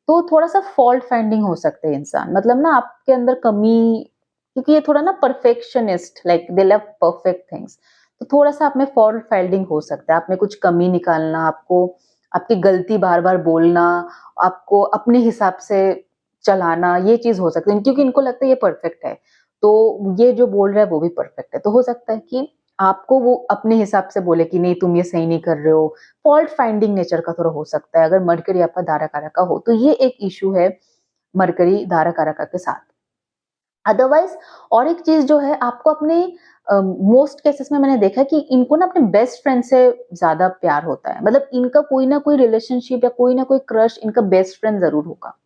तो थोड़ा सा फॉल्ट फाइंडिंग हो सकते हैं इंसान, मतलब ना आपके अंदर कमी, क्योंकि ये थोड़ा ना perfectionist, like they love perfect things, तो थोड़ा सा आप में फॉल्ट फाइंडिंग हो सकता है, आप में कुछ कमी निकालना, आपको आपकी गलती बार बार बोलना, आपको अपने हिसाब से चलाना, ये चीज हो सकती है, क्योंकि इनको लगता है ये परफेक्ट है, तो ये जो बोल रहा है वो भी परफेक्ट है। तो हो सकता है कि आपको वो अपने हिसाब से बोले कि नहीं तुम ये सही नहीं कर रहे हो, फॉल्ट फाइंडिंग नेचर का थोड़ा हो सकता है अगर मरकरी आपका दारा कारका हो, तो ये एक इशू है मरकरी दारा कारका के साथ। अदरवाइज और एक चीज जो है, आपको अपने मोस्ट केसेस में मैंने देखा कि इनको ना अपने बेस्ट फ्रेंड से ज्यादा प्यार होता है, मतलब इनका कोई ना कोई रिलेशनशिप या कोई ना कोई क्रश इनका बेस्ट फ्रेंड जरूर होगा।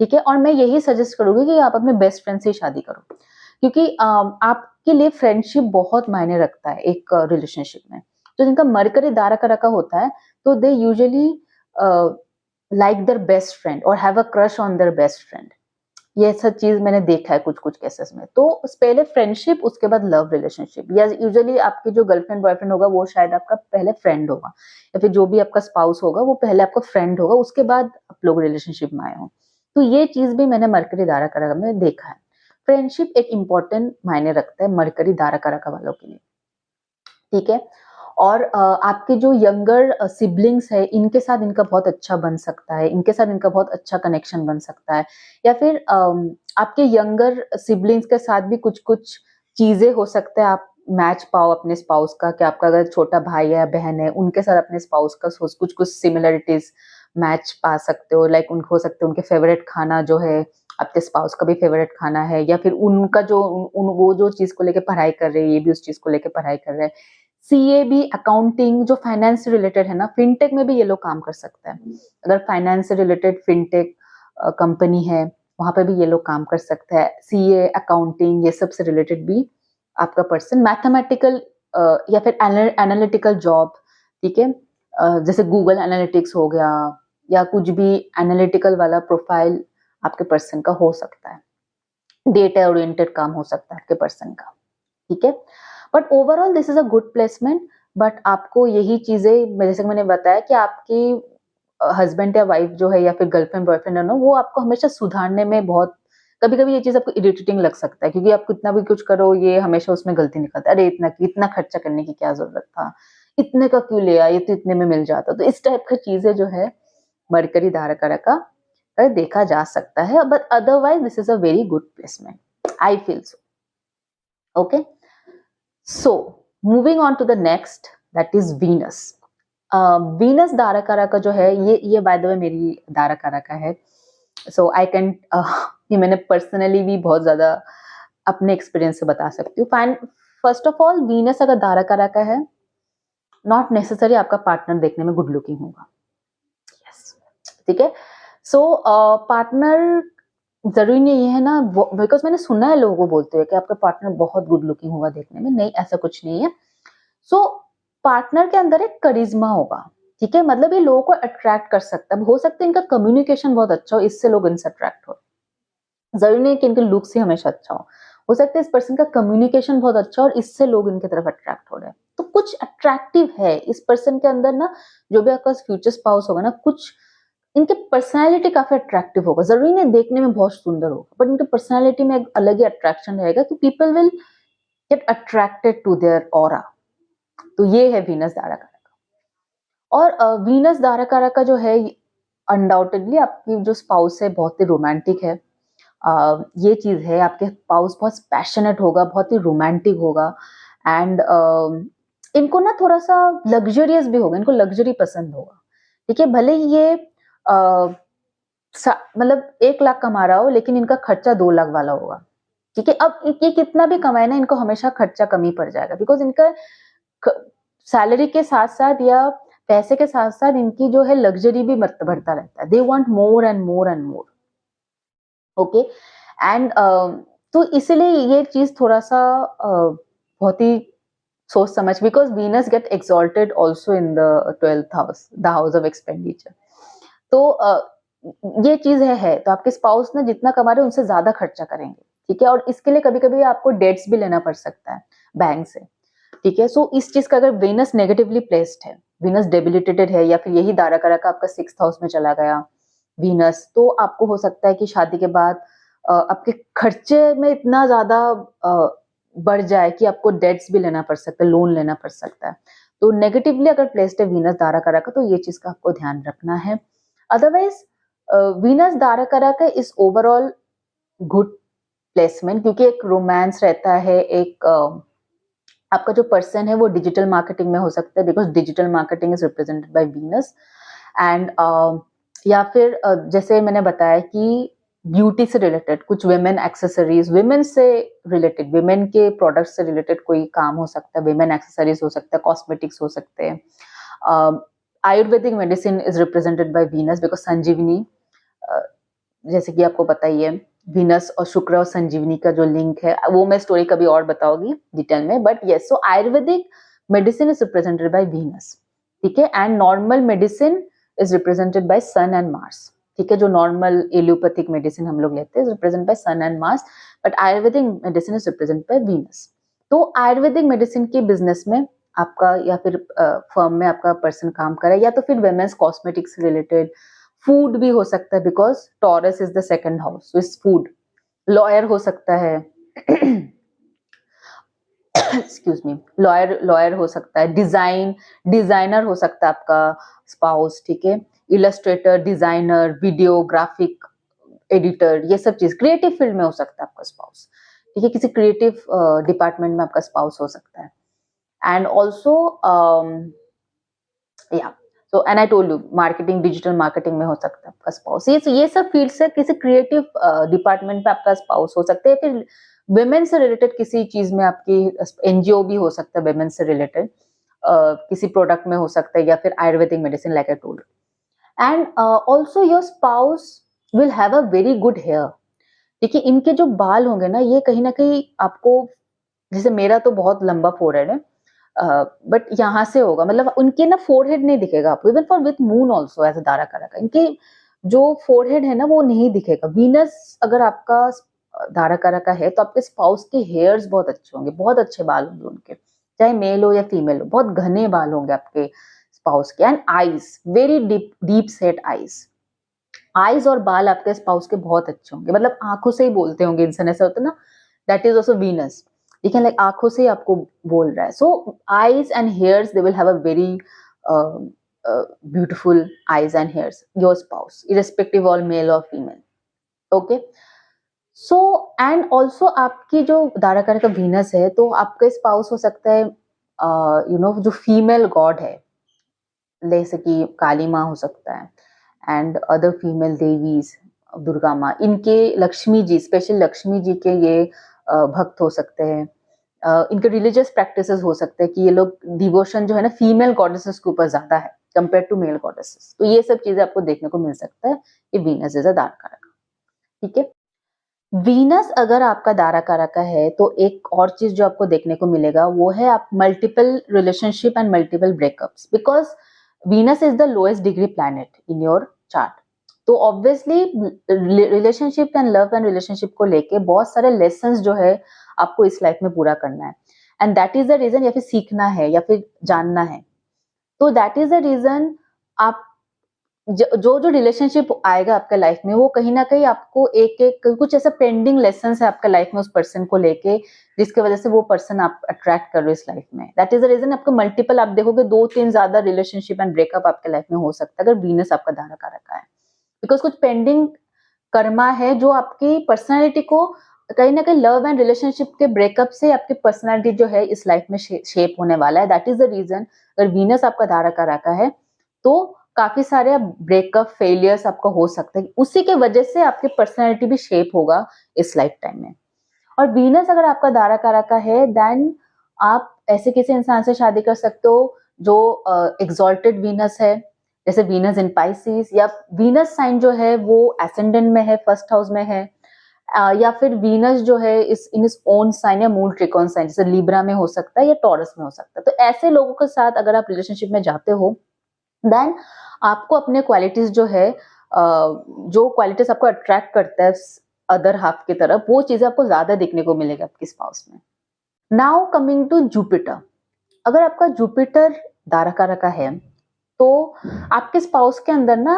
ठीक है, और मैं यही सजेस्ट करूंगी कि आप अपने बेस्ट फ्रेंड से ही शादी करो, क्योंकि आपके लिए फ्रेंडशिप बहुत मायने रखता है एक रिलेशनशिप में। तो जिनका मरकरी दारा का रखा होता है, तो they usually like their best friend और have a crush on their best friend. ये सब चीज मैंने देखा है कुछ कुछ केसेस में। तो पहले फ्रेंडशिप, उसके बाद लव रिलेशनशिप, या यूजुअली आपकी जो गर्लफ्रेंड बॉयफ्रेंड होगा वो शायद आपका पहले फ्रेंड होगा, या फिर जो भी आपका स्पाउस होगा वो पहले आपका फ्रेंड होगा, उसके बाद आप लोग रिलेशनशिप में आए हो। तो ये चीज भी मैंने मरकरी दारा कारका में देखा है। फ्रेंडशिप एक इम्पॉर्टेंट मायने रखता है मरकरी दारा कारका वालों के लिए। ठीक है, और आपके जो यंगर सिबलिंग्स है, इनके साथ इनका बहुत अच्छा बन सकता है, इनके साथ इनका बहुत अच्छा कनेक्शन बन सकता है, या फिर आपके यंगर सिबलिंग्स के साथ भी कुछ कुछ चीजें हो सकता है आप मैच पाओ अपने स्पाउस का, कि आपका अगर छोटा भाई है या बहन है, उनके साथ अपने स्पाउस का कुछ कुछ सिमिलरिटीज मैच पा सकते हो, लाइक उनको हो सकते हैं उनके फेवरेट खाना जो है आपके स्पाउस का भी फेवरेट खाना है, या फिर उनका जो वो जो चीज को लेके पढ़ाई कर रहे हैं, ये भी उस चीज को लेके पढ़ाई कर रहे हैं। सीए भी, अकाउंटिंग जो फाइनेंस से रिलेटेड है ना, फिनटेक में भी ये लोग काम कर सकते हैं, अगर फाइनेंस से रिलेटेड फिनटेक कंपनी है वहां पे भी ये लोग काम कर सकते हैं। सीए, अकाउंटिंग, ये सब से रिलेटेड भी आपका पर्सन, मैथमेटिकल या फिर एनालिटिकल जॉब, ठीक है, जैसे गूगल एनालिटिक्स हो गया, या कुछ भी एनालिटिकल वाला प्रोफाइल आपके पर्सन का हो सकता है, डेटा ओरिएंटेड काम हो सकता है आपके पर्सन का। ठीक है, but overall this is a good placement. But आपको यही चीजें, जैसे मैंने बताया कि आपकी हस्बैंड या वाइफ जो है, या फिर गर्लफ्रेंड बॉयफ्रेंड है ना, वो आपको हमेशा सुधारने में बहुत, कभी कभी ये चीज आपको इरिटेटिंग लग सकता है, क्योंकि आप कितना भी कुछ करो ये हमेशा उसमें गलती निकलता है, अरे इतना इतना खर्चा करने की क्या जरूरत था, इतने का क्यों लिया, ये तो इतने में मिल जाता। तो इस टाइप की चीजें जो है मरकरी धारा का देखा जा सकता है, but otherwise this is a very good placement, I feel so. Okay, so moving on to the next, that is Venus. Venus दाराकारा का जो है, ये बाय द वे मेरी दाराकारा का है, सो आई कैन ये मैंने पर्सनली भी बहुत ज्यादा अपने एक्सपीरियंस से बता सकती हूँ। Fine, first of all Venus अगर दाराकारा का है, नॉट नेसेसरी आपका पार्टनर देखने में गुड लुकिंग होगा। यस, ठीक है। सो पार्टनर जरूरी नहीं है ना, बिकॉज मैंने सुना है लोगों को बोलते हुए कि आपका पार्टनर बहुत गुड लुकिंग होगा देखने में, नहीं ऐसा कुछ नहीं है। सो पार्टनर के अंदर एक करिश्मा होगा, ठीक है, मतलब ये लोगों को अट्रैक्ट कर सकता है। हो सकता है इनका कम्युनिकेशन बहुत अच्छा हो, इससे लोग इनसे अट्रैक्ट हो, जरूरी नहीं कि इनके लुक्स ही हमेशा अच्छा हो सकता है इस पर्सन का कम्युनिकेशन बहुत अच्छा और इससे लोग इनकी तरफ अट्रैक्ट हो रहे हैं। तो कुछ अट्रैक्टिव है इस पर्सन के अंदर ना, जो भी आपका फ्यूचर स्पाउस होगा ना, कुछ इनके पर्सनालिटी काफी अट्रैक्टिव होगा, जरूरी नहीं देखने में बहुत सुंदर होगा, बट इनके पर्सनालिटी में एक अलग ही अट्रैक्शन रहेगा कि people will get attracted to their aura. तो ये है वीनस दाराकारका। और वीनस दाराकारका जो है, अनडाउटेडली आपकी जो स्पाउस है बहुत ही रोमांटिक है। ये चीज है, आपके स्पाउस बहुत पैशनेट होगा, बहुत ही रोमांटिक होगा। एंड इनको ना थोड़ा सा लग्जरियस भी होगा, इनको लग्जरी पसंद होगा, ठीक है, भले ही ये मतलब 1 लाख कमा रहा हो लेकिन इनका खर्चा 2 लाख वाला होगा, ठीक है। अब ये कितना भी कमाए ना, इनको हमेशा खर्चा कम ही पड़ जाएगा, बिकॉज इनका सैलरी के साथ साथ या पैसे के साथ साथ इनकी जो है लग्जरी भी बढ़ता रहता है। They want more and more and more, okay. And तो इसलिए ये चीज थोड़ा सा बहुत ही सोच समझ, because Venus get exalted also in the 12th house, the house of expenditure. तो ये चीज है तो आपके स्पाउस ना जितना कमा रहे हैं उनसे ज्यादा खर्चा करेंगे, ठीक है। और इसके लिए कभी कभी आपको डेट्स भी लेना पड़ सकता है बैंक से, ठीक है। सो इस चीज का अगर वीनस नेगेटिवली प्लेस्ड है, वीनस डेबिलिटेटेड है, या फिर यही दाराकारा का आपका 6th हाउस में चला गया वीनस, तो आपको हो सकता है कि शादी के बाद आपके खर्चे में इतना ज्यादा बढ़ जाए कि आपको डेट्स भी लेना पड़ सकता है, लोन लेना पड़ सकता है। तो नेगेटिवली अगर प्लेस्ड है वीनस दाराकारा का, तो ये चीज का आपको ध्यान रखना है। अदरवाइज वीनस दाराकारा का इज ओवरऑल गुड प्लेसमेंट, क्योंकि एक रोमांस रहता है, एक आपका जो पर्सन है वो डिजिटल मार्केटिंग में हो सकता है, because digital marketing is represented by Venus. And या फिर जैसे मैंने बताया कि ब्यूटी से रिलेटेड कुछ विमेन एक्सेसरीज, विमेन से रिलेटेड, विमेन के प्रोडक्ट्स से रिलेटेड कोई काम हो सकता है, विमेन एक्सेसरीज हो सकता है, कॉस्मेटिक्स हो सकते हैं। Ayurvedic medicine is represented by Venus, because Sanjeevani, जैसे कि आपको पता ही है, वीनस और शुक्र और संजीवनी का जो लिंक है वो मैं स्टोरी कभी और बताऊंगी डिटेल में, but yes, so ayurvedic medicine is represented by Venus, ठीक है। And normal medicine is represented by sun and Mars, ठीक है। जो नॉर्मल एलोपैथिक मेडिसिन हम लोग लेते हैं represent by sun and Mars, but ayurvedic medicine is represent by Venus. तो आयुर्वेदिक मेडिसिन के बिजनेस में आपका या फिर फर्म में आपका पर्सन काम करे, या तो फिर वेमेंस कॉस्मेटिक्स रिलेटेड, फूड भी हो सकता है, because taurus is the second house, so is food. Lawyer हो सकता है एक्सक्यूज मी, लॉयर हो सकता है, डिजाइनर हो सकता है आपका स्पाउस, ठीक है। इलस्ट्रेटर, डिजाइनर, वीडियोग्राफिक एडिटर, ये सब चीज क्रिएटिव फील्ड में हो सकता है आपका स्पाउस, ठीक है। किसी क्रिएटिव डिपार्टमेंट में आपका स्पाउस हो सकता है। एंड ऑल्सो या, so and I told you, marketing, digital marketing में हो सकता है आपका स्पाउस। ये सब फील्ड से किसी क्रिएटिव डिपार्टमेंट पे आपका स्पाउस हो सकता है, फिर वुमेन से रिलेटेड किसी चीज में आपकी एनजीओ भी हो सकता है, वुमेन से रिलेटेड किसी प्रोडक्ट में हो सकता है, या फिर ayurvedic medicine like I told. And also your spouse will have a very good hair, देखिए इनके जो बाल होंगे ना, ये कहीं ना कहीं आपको, जैसे मेरा तो बहुत लंबा फोरहेड है, बट यहाँ से होगा, मतलब उनके ना फोरहेड नहीं दिखेगा आपको, even for with moon also as दाराकारा का, इनके जो फोरहेड है ना वो नहीं दिखेगा। वीनस अगर आपका दाराकारा का है तो आपके स्पाउस के हेयर्स बहुत अच्छे होंगे, बहुत अच्छे बाल होंगे उनके, चाहे मेल हो या फीमेल हो, बहुत घने बाल होंगे आपके स्पाउस के। And eyes, very deep set eyes और बाल आपके स्पाउस के बहुत अच्छे होंगे, मतलब आंखों से ही बोलते होंगे इंसान, ऐसा होता है ना, दैट इज ऑल्सो वीनस, ठीक है, लाइक आंखों से आपको बोल रहा है। So eyes and hairs, they will have a very beautiful eyes and hairs, your spouse, irrespective all male और female, okay. So and also आपकी जो दाराकारा का वीनस है, तो आपका स्पाउस हो सकता है यू नो जो फीमेल गॉड है, जैसे कि काली माँ हो सकता है, and other female Devi's, Durga माँ, इनके लक्ष्मी जी, स्पेशल लक्ष्मी जी के ये भक्त हो सकते हैं। इनके रिलीजियस प्रैक्टिसेस हो सकते हैं कि ये लोग डिवोशन जो है ना फीमेल गॉडेसेस के ऊपर ज्यादा है कंपेयर टू मेल गॉडेसेस, तो ये सब चीजें आपको देखने को मिल सकता है, ये वीनस इज अ दाराकारा, ठीक है। वीनस अगर आपका दारा कारक है तो एक और चीज जो आपको देखने को मिलेगा वो है आप multiple relationship and multiple breakups, because Venus is the lowest degree planet in your chart. तो obviously relationship and love and relationship को लेके बहुत सारे लेसन्स जो है आपको इस लाइफ में पूरा करना है, and that is the reason, या फिर सीखना है या फिर जानना है। तो दैट इज द रीजन आप जो जो रिलेशनशिप आएगा आपके लाइफ में वो कहीं ना कहीं आपको एक एक कुछ ऐसा पेंडिंग लेसन है आपके लाइफ में उस पर्सन को लेके, जिसके वजह से वो पर्सन आप अट्रैक्ट कर रहे हो इस लाइफ में। दैट इज द रीजन आपको मल्टीपल, आप देखोगे 2-3 ज्यादा रिलेशनशिप एंड ब्रेकअप आपके लाइफ में हो सकता है अगर वीनस आपका धारा का रखा है, बिकॉज कुछ पेंडिंग कर्मा है जो आपकी पर्सनैलिटी को कहीं ना कहीं लव एंड रिलेशनशिप के ब्रेकअप से आपकी पर्सनैलिटी जो है इस लाइफ में शेप होने वाला है। दैट इज द रीजन अगर वीनस आपका धारा का रखा है तो काफी सारे ब्रेकअप फेलियर्स आपको हो सकते हैं, उसी के वजह से आपकी पर्सनैलिटी भी शेप होगा इस लाइफ टाइम में। और वीनस अगर आपका दारा कारा का है देन आप ऐसे किसी इंसान से शादी कर सकते हो जो एग्जॉल्टेड वीनस है, जैसे वीनस इन पाइसिस, या वीनस साइन जो है वो एसेंडेंट में है, फर्स्ट हाउस में है, या फिर वीनस जो है इस इन इस ओन साइन या मूल ट्रिकॉन साइन जैसे लिब्रा में हो सकता है या टॉरस में हो सकता है। तो ऐसे लोगों के साथ अगर आप रिलेशनशिप में जाते हो देन आपको अपने क्वालिटीज जो है जो क्वालिटीज आपको अट्रैक्ट करता है अदर हाफ की तरफ, वो चीजें आपको ज्यादा देखने को मिलेगी आपके स्पाउस में। नाउ कमिंग टू जुपिटर, अगर आपका जुपिटर दाराकारा का है तो आपके स्पाउस के अंदर ना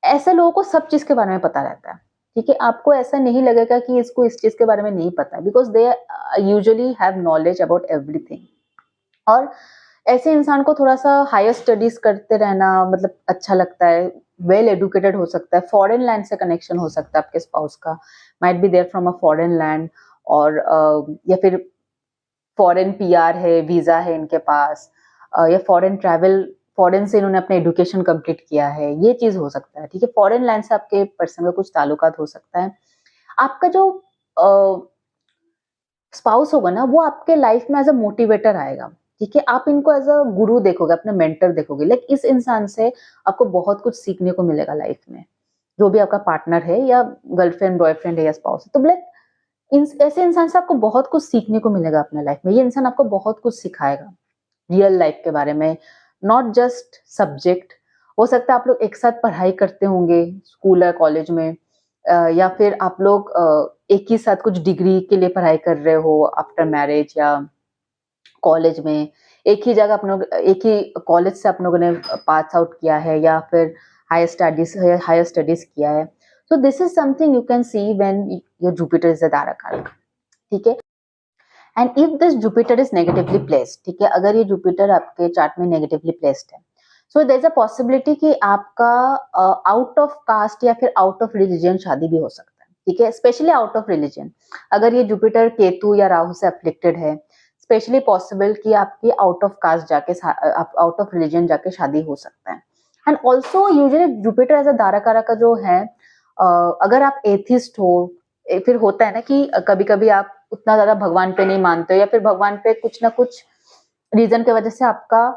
ऐसे लोगों को सब चीज के बारे में पता रहता है, ठीक है। आपको ऐसा नहीं लगेगा कि इसको इस चीज के बारे में नहीं पता, because they usually have knowledge about everything. और ऐसे इंसान को थोड़ा सा हायर स्टडीज करते रहना मतलब अच्छा लगता है, वेल एडुकेटेड हो सकता है, फॉरेन लैंड से कनेक्शन हो सकता है आपके स्पाउस का, might be there from a foreign land, और या फिर फॉरेन पीआर है, वीजा है इनके पास, या फॉरेन ट्रैवल, फॉरेन से इन्होंने अपना एजुकेशन कंप्लीट किया है, ये चीज हो सकता है, ठीक है। फॉरेन लैंड से आपके पर्सन का कुछ ताल्लुकात हो सकता है। आपका जो स्पाउस होगा ना वो आपके लाइफ में एज अ मोटिवेटर आएगा, ठीक है। आप इनको एज अ गुरु देखोगे, अपने मेंटर देखोगे, लाइक इस इंसान से आपको बहुत कुछ सीखने को मिलेगा लाइफ में, जो भी आपका पार्टनर है या गर्लफ्रेंड बॉयफ्रेंड है या स्पाउस है। तो लाइक ऐसे इंसान से आपको बहुत कुछ सीखने को मिलेगा अपने लाइफ में। ये इंसान आपको बहुत कुछ सिखाएगा रियल लाइफ के बारे में, नॉट जस्ट सब्जेक्ट। हो सकता है आप लोग एक साथ पढ़ाई करते होंगे स्कूल या कॉलेज में, या फिर आप लोग एक ही साथ कुछ डिग्री के लिए पढ़ाई कर रहे हो आफ्टर मैरिज, या कॉलेज में एक ही जगह अपनों एक ही कॉलेज से आप लोगों ने पास आउट किया है, या फिर हायर स्टडीज किया है। So this is something you can see when your Jupiter is a दारा कारक, ठीक है। And if this Jupiter is negatively placed, ठीक है, अगर ये जुपिटर आपके चार्ट में नेगेटिवली प्लेस्ड है, so there is a possibility कि आपका आउट ऑफ कास्ट या फिर आउट ऑफ रिलीजन शादी भी हो सकता है, ठीक है। स्पेशली आउट ऑफ रिलीजन, अगर ये जुपिटर केतु या राहु से अफ्लिक्टेड है, स्पेशली पॉसिबल कि आपकी आउट ऑफ कास्ट जाके आउट ऑफ रिलीजन जाके शादी हो सकता है। And also usually Jupiter as a दाराकारा का जो है, अगर आप एथिस्ट हो, फिर होता है ना कि कभी कभी आप उतना ज्यादा भगवान पे नहीं मानते हो, या फिर भगवान पे कुछ ना कुछ रीजन की वजह से आपका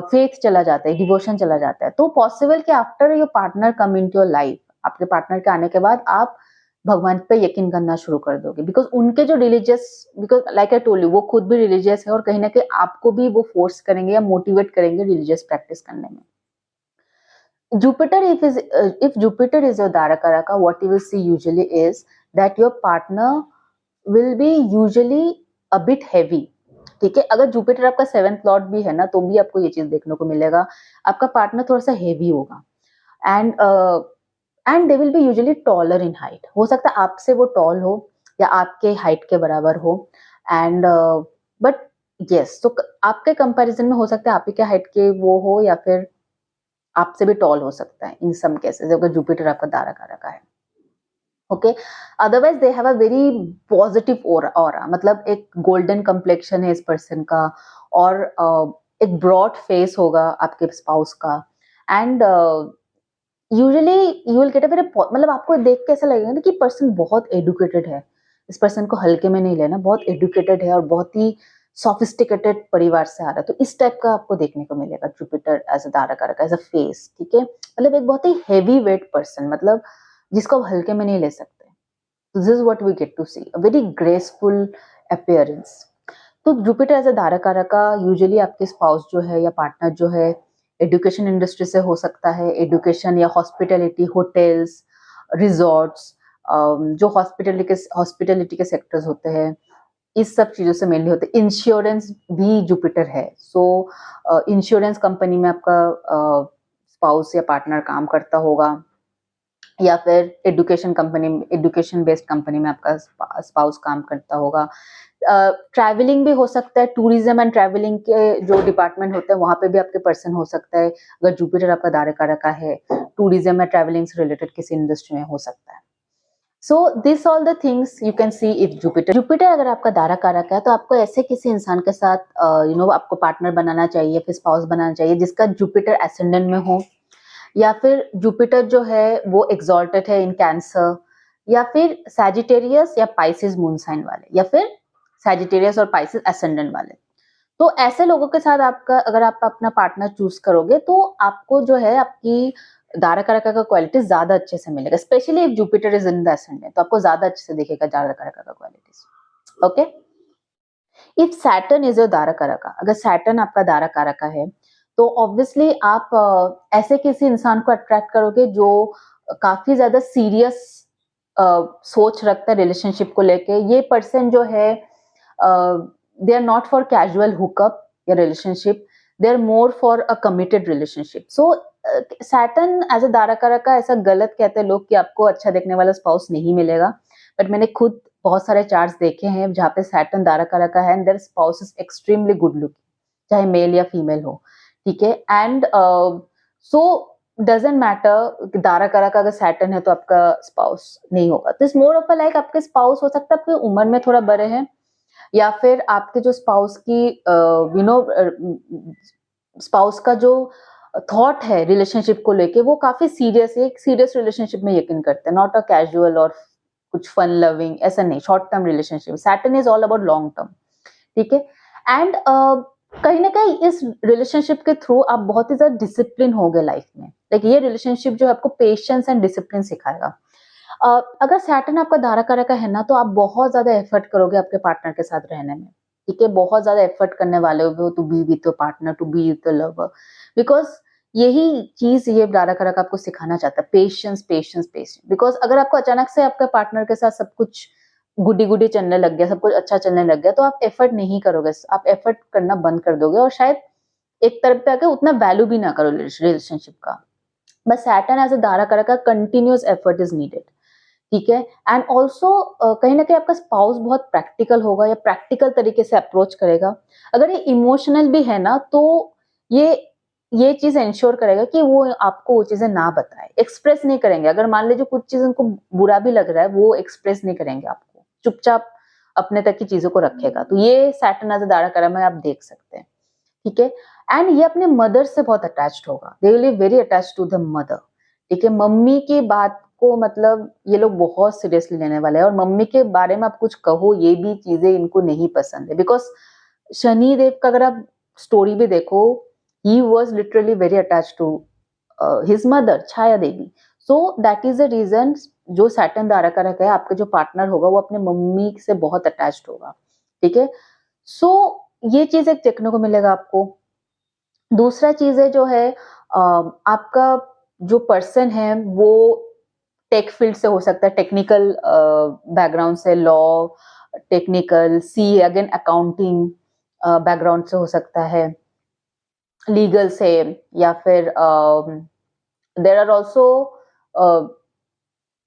फेथ चला जाता है, डिवोशन चला जाता है, तो पॉसिबल कि after your partner come into your life, आपके पार्टनर के आने के बाद आप भगवान पे यकीन करना शुरू कर दोगे, बिकॉज उनके जो religious, because like I told you वो खुद भी रिलीजियस है, और कहीं ना कहीं आपको भी वो फोर्स करेंगे या मोटिवेट करेंगे रिलीजियस प्रैक्टिस करने में। Jupiter, if Jupiter is your Darakaraka, what you will see usually is that your partner will be usually a bit heavy, ठीक है। अगर जुपिटर आपका 7th लॉर्ड भी है ना तो भी आपको ये चीज देखने को मिलेगा, आपका पार्टनर थोड़ा सा हेवी होगा, and and they will B usually taller in height. हो सकता है आपसे वो टॉल हो या आपके हाइट के बराबर हो, एंड बट यस, तो आपके कंपैरिजन में हो सकता है आप ही के हाइट के वो हो, या फिर आपसे भी टॉल हो सकता है इन सम केसेस अगर जुपिटर आपका दारा कारक है, okay. Otherwise they have a very positive aura, मतलब एक गोल्डन कंप्लेक्शन है इस पर्सन का, और एक ब्रॉड फेस होगा आपके स्पाउस का, and usually you will get a very, मतलब आपको देख के ऐसा लगेगा ना कि पर्सन बहुत एडुकेटेड है, इस पर्सन को हल्के में नहीं लेना, बहुत एडुकेटेड है और बहुत ही सोफिस्टिकेटेड परिवार से आ रहा है, तो इस टाइप का आपको देखने को मिलेगा जुपिटर एज अ दारा कारक एज अ फेस, ठीक है। मतलब एक बहुत ही हैवी वेट पर्सन, मतलब जिसको आप हल्के में नहीं ले सकते, this is what we get to see, a very graceful appearance. तो जुपिटर एज अ धारक कारक यूजुअली आपके स्पाउस जो है या पार्टनर जो है एजुकेशन इंडस्ट्री से हो सकता है, एजुकेशन या हॉस्पिटैलिटी, होटल्स, रिजॉर्ट्स, जो हॉस्पिटैलिटी के सेक्टर्स होते हैं, इस सब चीज़ों से मेनली होते हैं। इंश्योरेंस भी जुपिटर है, सो इंश्योरेंस कंपनी में आपका स्पाउस या पार्टनर काम करता होगा, या फिर एजुकेशन बेस्ड कंपनी में आपका स्पाउस काम करता होगा। ट्रैवलिंग भी हो सकता है, टूरिज्म एंड ट्रैवलिंग के जो डिपार्टमेंट होते हैं वहाँ पे भी आपके पर्सन हो सकता है, अगर जुपिटर आपका धारक कारक का है, टूरिज्म या ट्रैवलिंग से रिलेटेड किसी इंडस्ट्री में हो सकता है। So this all the things you can see if Jupiter अगर आपका धारक कारक है, तो आपको ऐसे किसी इंसान के साथ आपको पार्टनर बनाना चाहिए, फिर स्पाउस बनाना चाहिए जिसका जुपिटर एसेंडेंट में हो, या फिर जुपिटर जो है वो एक्सॉल्टेड है इन कैंसर, या फिर सैजिटेरियस या पाइसिस मून साइन वाले, या फिर सैजिटेरियस और पाइसिस एसेंडेंट वाले। तो ऐसे लोगों के साथ आपका अगर आप अपना पार्टनर चूज करोगे तो आपको जो है आपकी धारक कारक का क्वालिटी ज्यादा अच्छे से मिलेगा, specially if Jupiter is in the ascendant, तो आपको ज्यादा अच्छे से दिखेगा धारक कारक का qualities. Okay, if Saturn is your धारक कारक, अगर सैटर्न आपका धारक कारक है तो ऑब्वियसली आप ऐसे किसी इंसान को अट्रैक्ट करोगे जो काफी ज्यादा सीरियस सोच रखता है रिलेशनशिप को लेके। ये पर्सन जो है they are not for casual hookup या relationship, they are more for a committed relationship. So Saturn as a धारक कारक का ऐसा गलत कहते हैं लोग कि आपको अच्छा देखने वाला स्पाउस नहीं मिलेगा, बट मैंने खुद बहुत सारे चार्ट्स देखे हैं जहाँ पे सैटर्न धारक कारक का है and their spouse is extremely good looking, चाहे मेल या फीमेल हो, ठीक है। एंड सो डजेंट मैटर धारक कारक अगर सैटर्न है तो आपका स्पाउस नहीं होगा। This more of a like आपके स्पाउस हो सकता है आपकी उम्र में थोड़ा बड़े हैं, या फिर आपके जो स्पाउस की स्पाउस का जो थॉट है रिलेशनशिप को लेके वो काफी सीरियस है, एक सीरियस रिलेशनशिप में यकीन करते हैं, नॉट अ कैजुअल और कुछ फन लविंग, ऐसा नहीं, short term relationship. Saturn is all about long term, ठीक है। एंड कहीं ना कहीं इस रिलेशनशिप के थ्रू आप बहुत ही ज्यादा डिसिप्लिन हो गए लाइफ में, लाइक ये रिलेशनशिप जो है आपको पेशेंस एंड डिसिप्लिन सिखाएगा। अगर सैटर्न आपका धारक कारक का है ना, तो आप बहुत ज्यादा एफर्ट करोगे आपके पार्टनर के साथ रहने में, ठीक है, बहुत ज्यादा एफर्ट करने वाले हो to be with your partner, to be with your lover, because यही चीज ये धारक कारक आपको सिखाना चाहता है, पेशेंस पेशेंस पेशेंस। बिकॉज अगर आपको अचानक से आपके पार्टनर के साथ सब कुछ गुडी गुडी चलने लग गया, सब कुछ अच्छा चलने लग गया, तो आप एफर्ट नहीं करोगे, आप एफर्ट करना बंद कर दोगे और शायद एक तरफ पे आके उतना वैल्यू भी ना करो रिलेशनशिप का। बट सैटर्न एज अ धारक कारक का कंटिन्यूअस एफर्ट इज नीडेड, ठीक है। एंड ऑल्सो कहीं ना कहीं आपका स्पाउस बहुत प्रैक्टिकल होगा या प्रैक्टिकल तरीके से अप्रोच करेगा। अगर ये इमोशनल भी है ना, तो ये चीज इंश्योर करेगा कि वो आपको वो चीजें ना बताए, एक्सप्रेस नहीं करेंगे। अगर मान लीजिए कुछ चीज उनको बुरा भी लग रहा है, वो एक्सप्रेस नहीं करेंगे आपको, चुपचाप अपने तक की चीजों को रखेगा। तो ये सैटर्न एज अ धारक कारक में आप देख सकते हैं, ठीक है। एंड ये अपने मदर से बहुत अटैच्ड होगा, they will be very attached to the mother, ठीक है। मम्मी की बात को मतलब ये लोग बहुत सीरियसली लेने वाले हैं, और मम्मी के बारे में आप कुछ कहो ये भी चीजें इनको नहीं पसंद है। बिकॉज शनि देव का अगर आप स्टोरी भी देखो, he was literally very attach to his mother Chhaya Devi. So that is the reason, जो सैटर्न धारक कारक है आपका जो पार्टनर होगा वो अपने मम्मी से बहुत अटैच्ड होगा, ठीक है। सो ये चीज एक देखने को मिलेगा आपको। दूसरा चीज है जो है आपका जो पर्सन है वो टेक फील्ड से हो सकता है, टेक्निकल बैकग्राउंड से, law, technical, see again accounting background से हो सकता है, लीगल से, या फिर there are also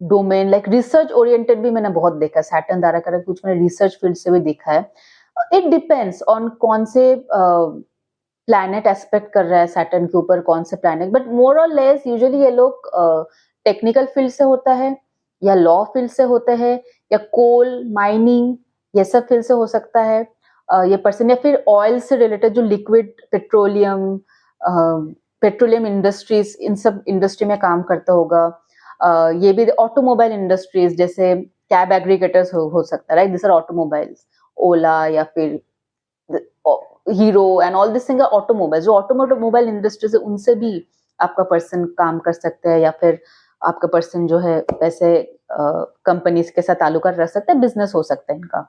domain like research oriented भी मैंने बहुत देखा है सैटर्न धारक कारक, कुछ मैंने रिसर्च फील्ड से भी देखा है। इट डिपेंड्स ऑन कौन से प्लैनेट एस्पेक्ट कर रहा है सैटर्न के ऊपर, कौन से प्लैनेट, बट मोर और लेस यूजुअली ये लोग टेक्निकल फील्ड से होता है, या लॉ फील्ड से होते हैं, या कोल माइनिंग, ये सब फील्ड से हो सकता है ये पर्सन, या फिर ऑयल से रिलेटेड जो लिक्विड पेट्रोलियम, पेट्रोलियम इंडस्ट्रीज, इन सब इंडस्ट्री में काम करता होगा। ये भी ऑटोमोबाइल इंडस्ट्रीज जैसे कैब एग्रीगेटर्स हो सकता है, राइट, दिस आर ऑटोमोबाइल्स, ओला या फिर hero and all this thing automobile, जो ऑटोमोबाइल इंडस्ट्री से उनसे भी आपका पर्सन काम कर सकता है, या फिर आपका पर्सन जो है पैसे कंपनीज के साथ ताल्लुकात रख सकता है, बिजनेस हो सकता है इनका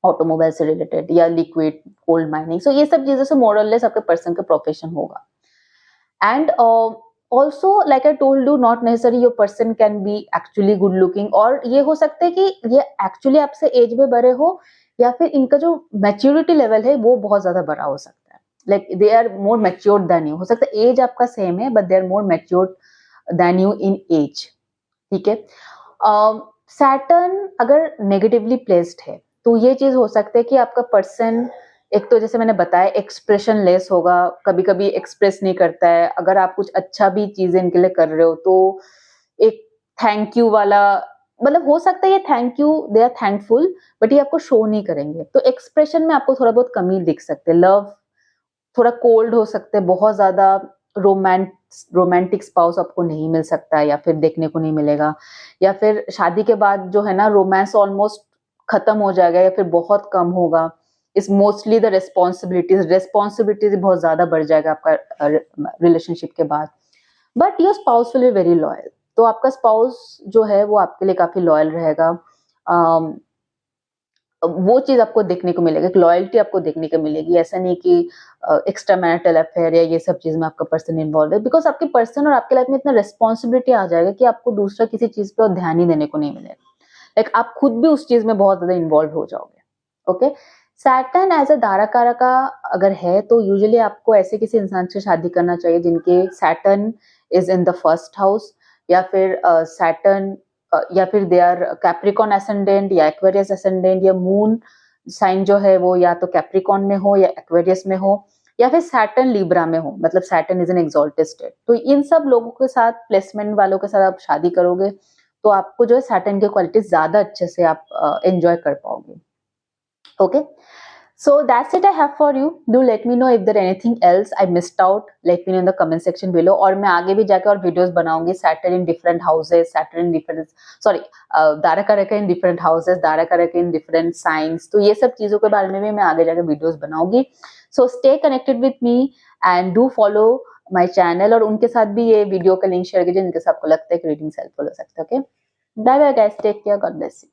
ऑटोमोबाइल से रिलेटेड या लिक्विड गोल्ड माइनिंग, सो ये सब चीजों से मोरलेस आपके पर्सन का प्रोफेशन होगा. And also like I told you, not necessarily your person can be actually good looking, और ये हो सकता है कि ये एक्चुअली आपसे एज में बड़े हो या फिर इनका जो मैच्योरिटी लेवल है वो बहुत ज्यादा बड़ा हो सकता है. Like they are more matured than you. हो सकता है एज आपका सेम है but they are more matured than you in age. ठीक है. सैटर्न अगर नेगेटिवली प्लेस्ड है तो ये चीज हो सकता है कि आपका पर्सन एक तो जैसे मैंने बताया एक्सप्रेशन लेस होगा, कभी कभी एक्सप्रेस नहीं करता है. अगर आप कुछ अच्छा भी चीजें इनके लिए कर रहे हो तो एक थैंक यू वाला, मतलब हो सकता है ये thank you, they are thankful, but ये आपको शो नहीं करेंगे. तो एक्सप्रेशन में आपको थोड़ा बहुत कमी दिख सकते हैं. लव थोड़ा कोल्ड हो सकते हैं, बहुत ज्यादा रोमांटिक स्पाउस आपको नहीं मिल सकता है या फिर देखने को नहीं मिलेगा, या फिर शादी के बाद जो है ना रोमांस ऑलमोस्ट खत्म हो जाएगा या फिर बहुत कम होगा. इज मोस्टली द रिस्पॉन्सिबिलिटीज बहुत ज्यादा बढ़ जाएगा आपका रिलेशनशिप के बाद. But your spouse will be very loyal. तो आपका स्पाउस जो है वो आपके लिए काफी लॉयल रहेगा. वो चीज आपको देखने को मिलेगा, लॉयल्टी आपको देखने को मिलेगी. ऐसा नहीं कि एक्स्ट्रा मैरिटल अफेयर या ये सब चीज में आपका पर्सन इन्वॉल्व है, बिकॉज आपके पर्सन और आपके लाइफ में इतना रिस्पॉन्सिबिलिटी आ जाएगा कि आपको दूसरा किसी चीज पे ध्यान ही देने को नहीं मिलेगा. लाइक आप खुद भी उस चीज में बहुत ज्यादा इन्वॉल्व हो जाओगे. ओके. सैटर्न एज अ दाराकारा का अगर है तो यूजुअली आपको ऐसे किसी इंसान से शादी करना चाहिए जिनके Saturn is in the first house, या फिर सैटर्न या फिर दे आर कैप्रिकॉन एसेंडेंट या एक्वेरियस एसेंडेंट, या मून साइन जो है वो या तो कैप्रिकॉन में हो या एक्वेरियस में हो, या फिर सैटर्न लिब्रा में हो, मतलब Saturn is an exalted state. तो इन सब लोगों के साथ, प्लेसमेंट वालों के साथ आप शादी करोगे तो आपको जो है सैटर्न की क्वालिटी ज्यादा अच्छे से आप एंजॉय कर पाओगे. Okay, so that's it I have for you. Do let me know if there anything else I missed out. Let me know in the comment section below. और मैं आगे भी जाके और वीडियोस बनाऊंगी Saturn in different houses, Saturn in different sorry दाराकारका in different houses, दाराकारका in different signs. तो ये सब चीजों के बारे में भी मैं आगे जाके वीडियोस बनाऊंगी. So stay connected with me and do follow my channel, और उनके साथ भी ये वीडियो का लिंक शेयर कीजिए जिनके साथ आपको लगता है कि रीडिंग हेल्पफुल हो सकता है. Okay, bye bye guys, take care, God bless you.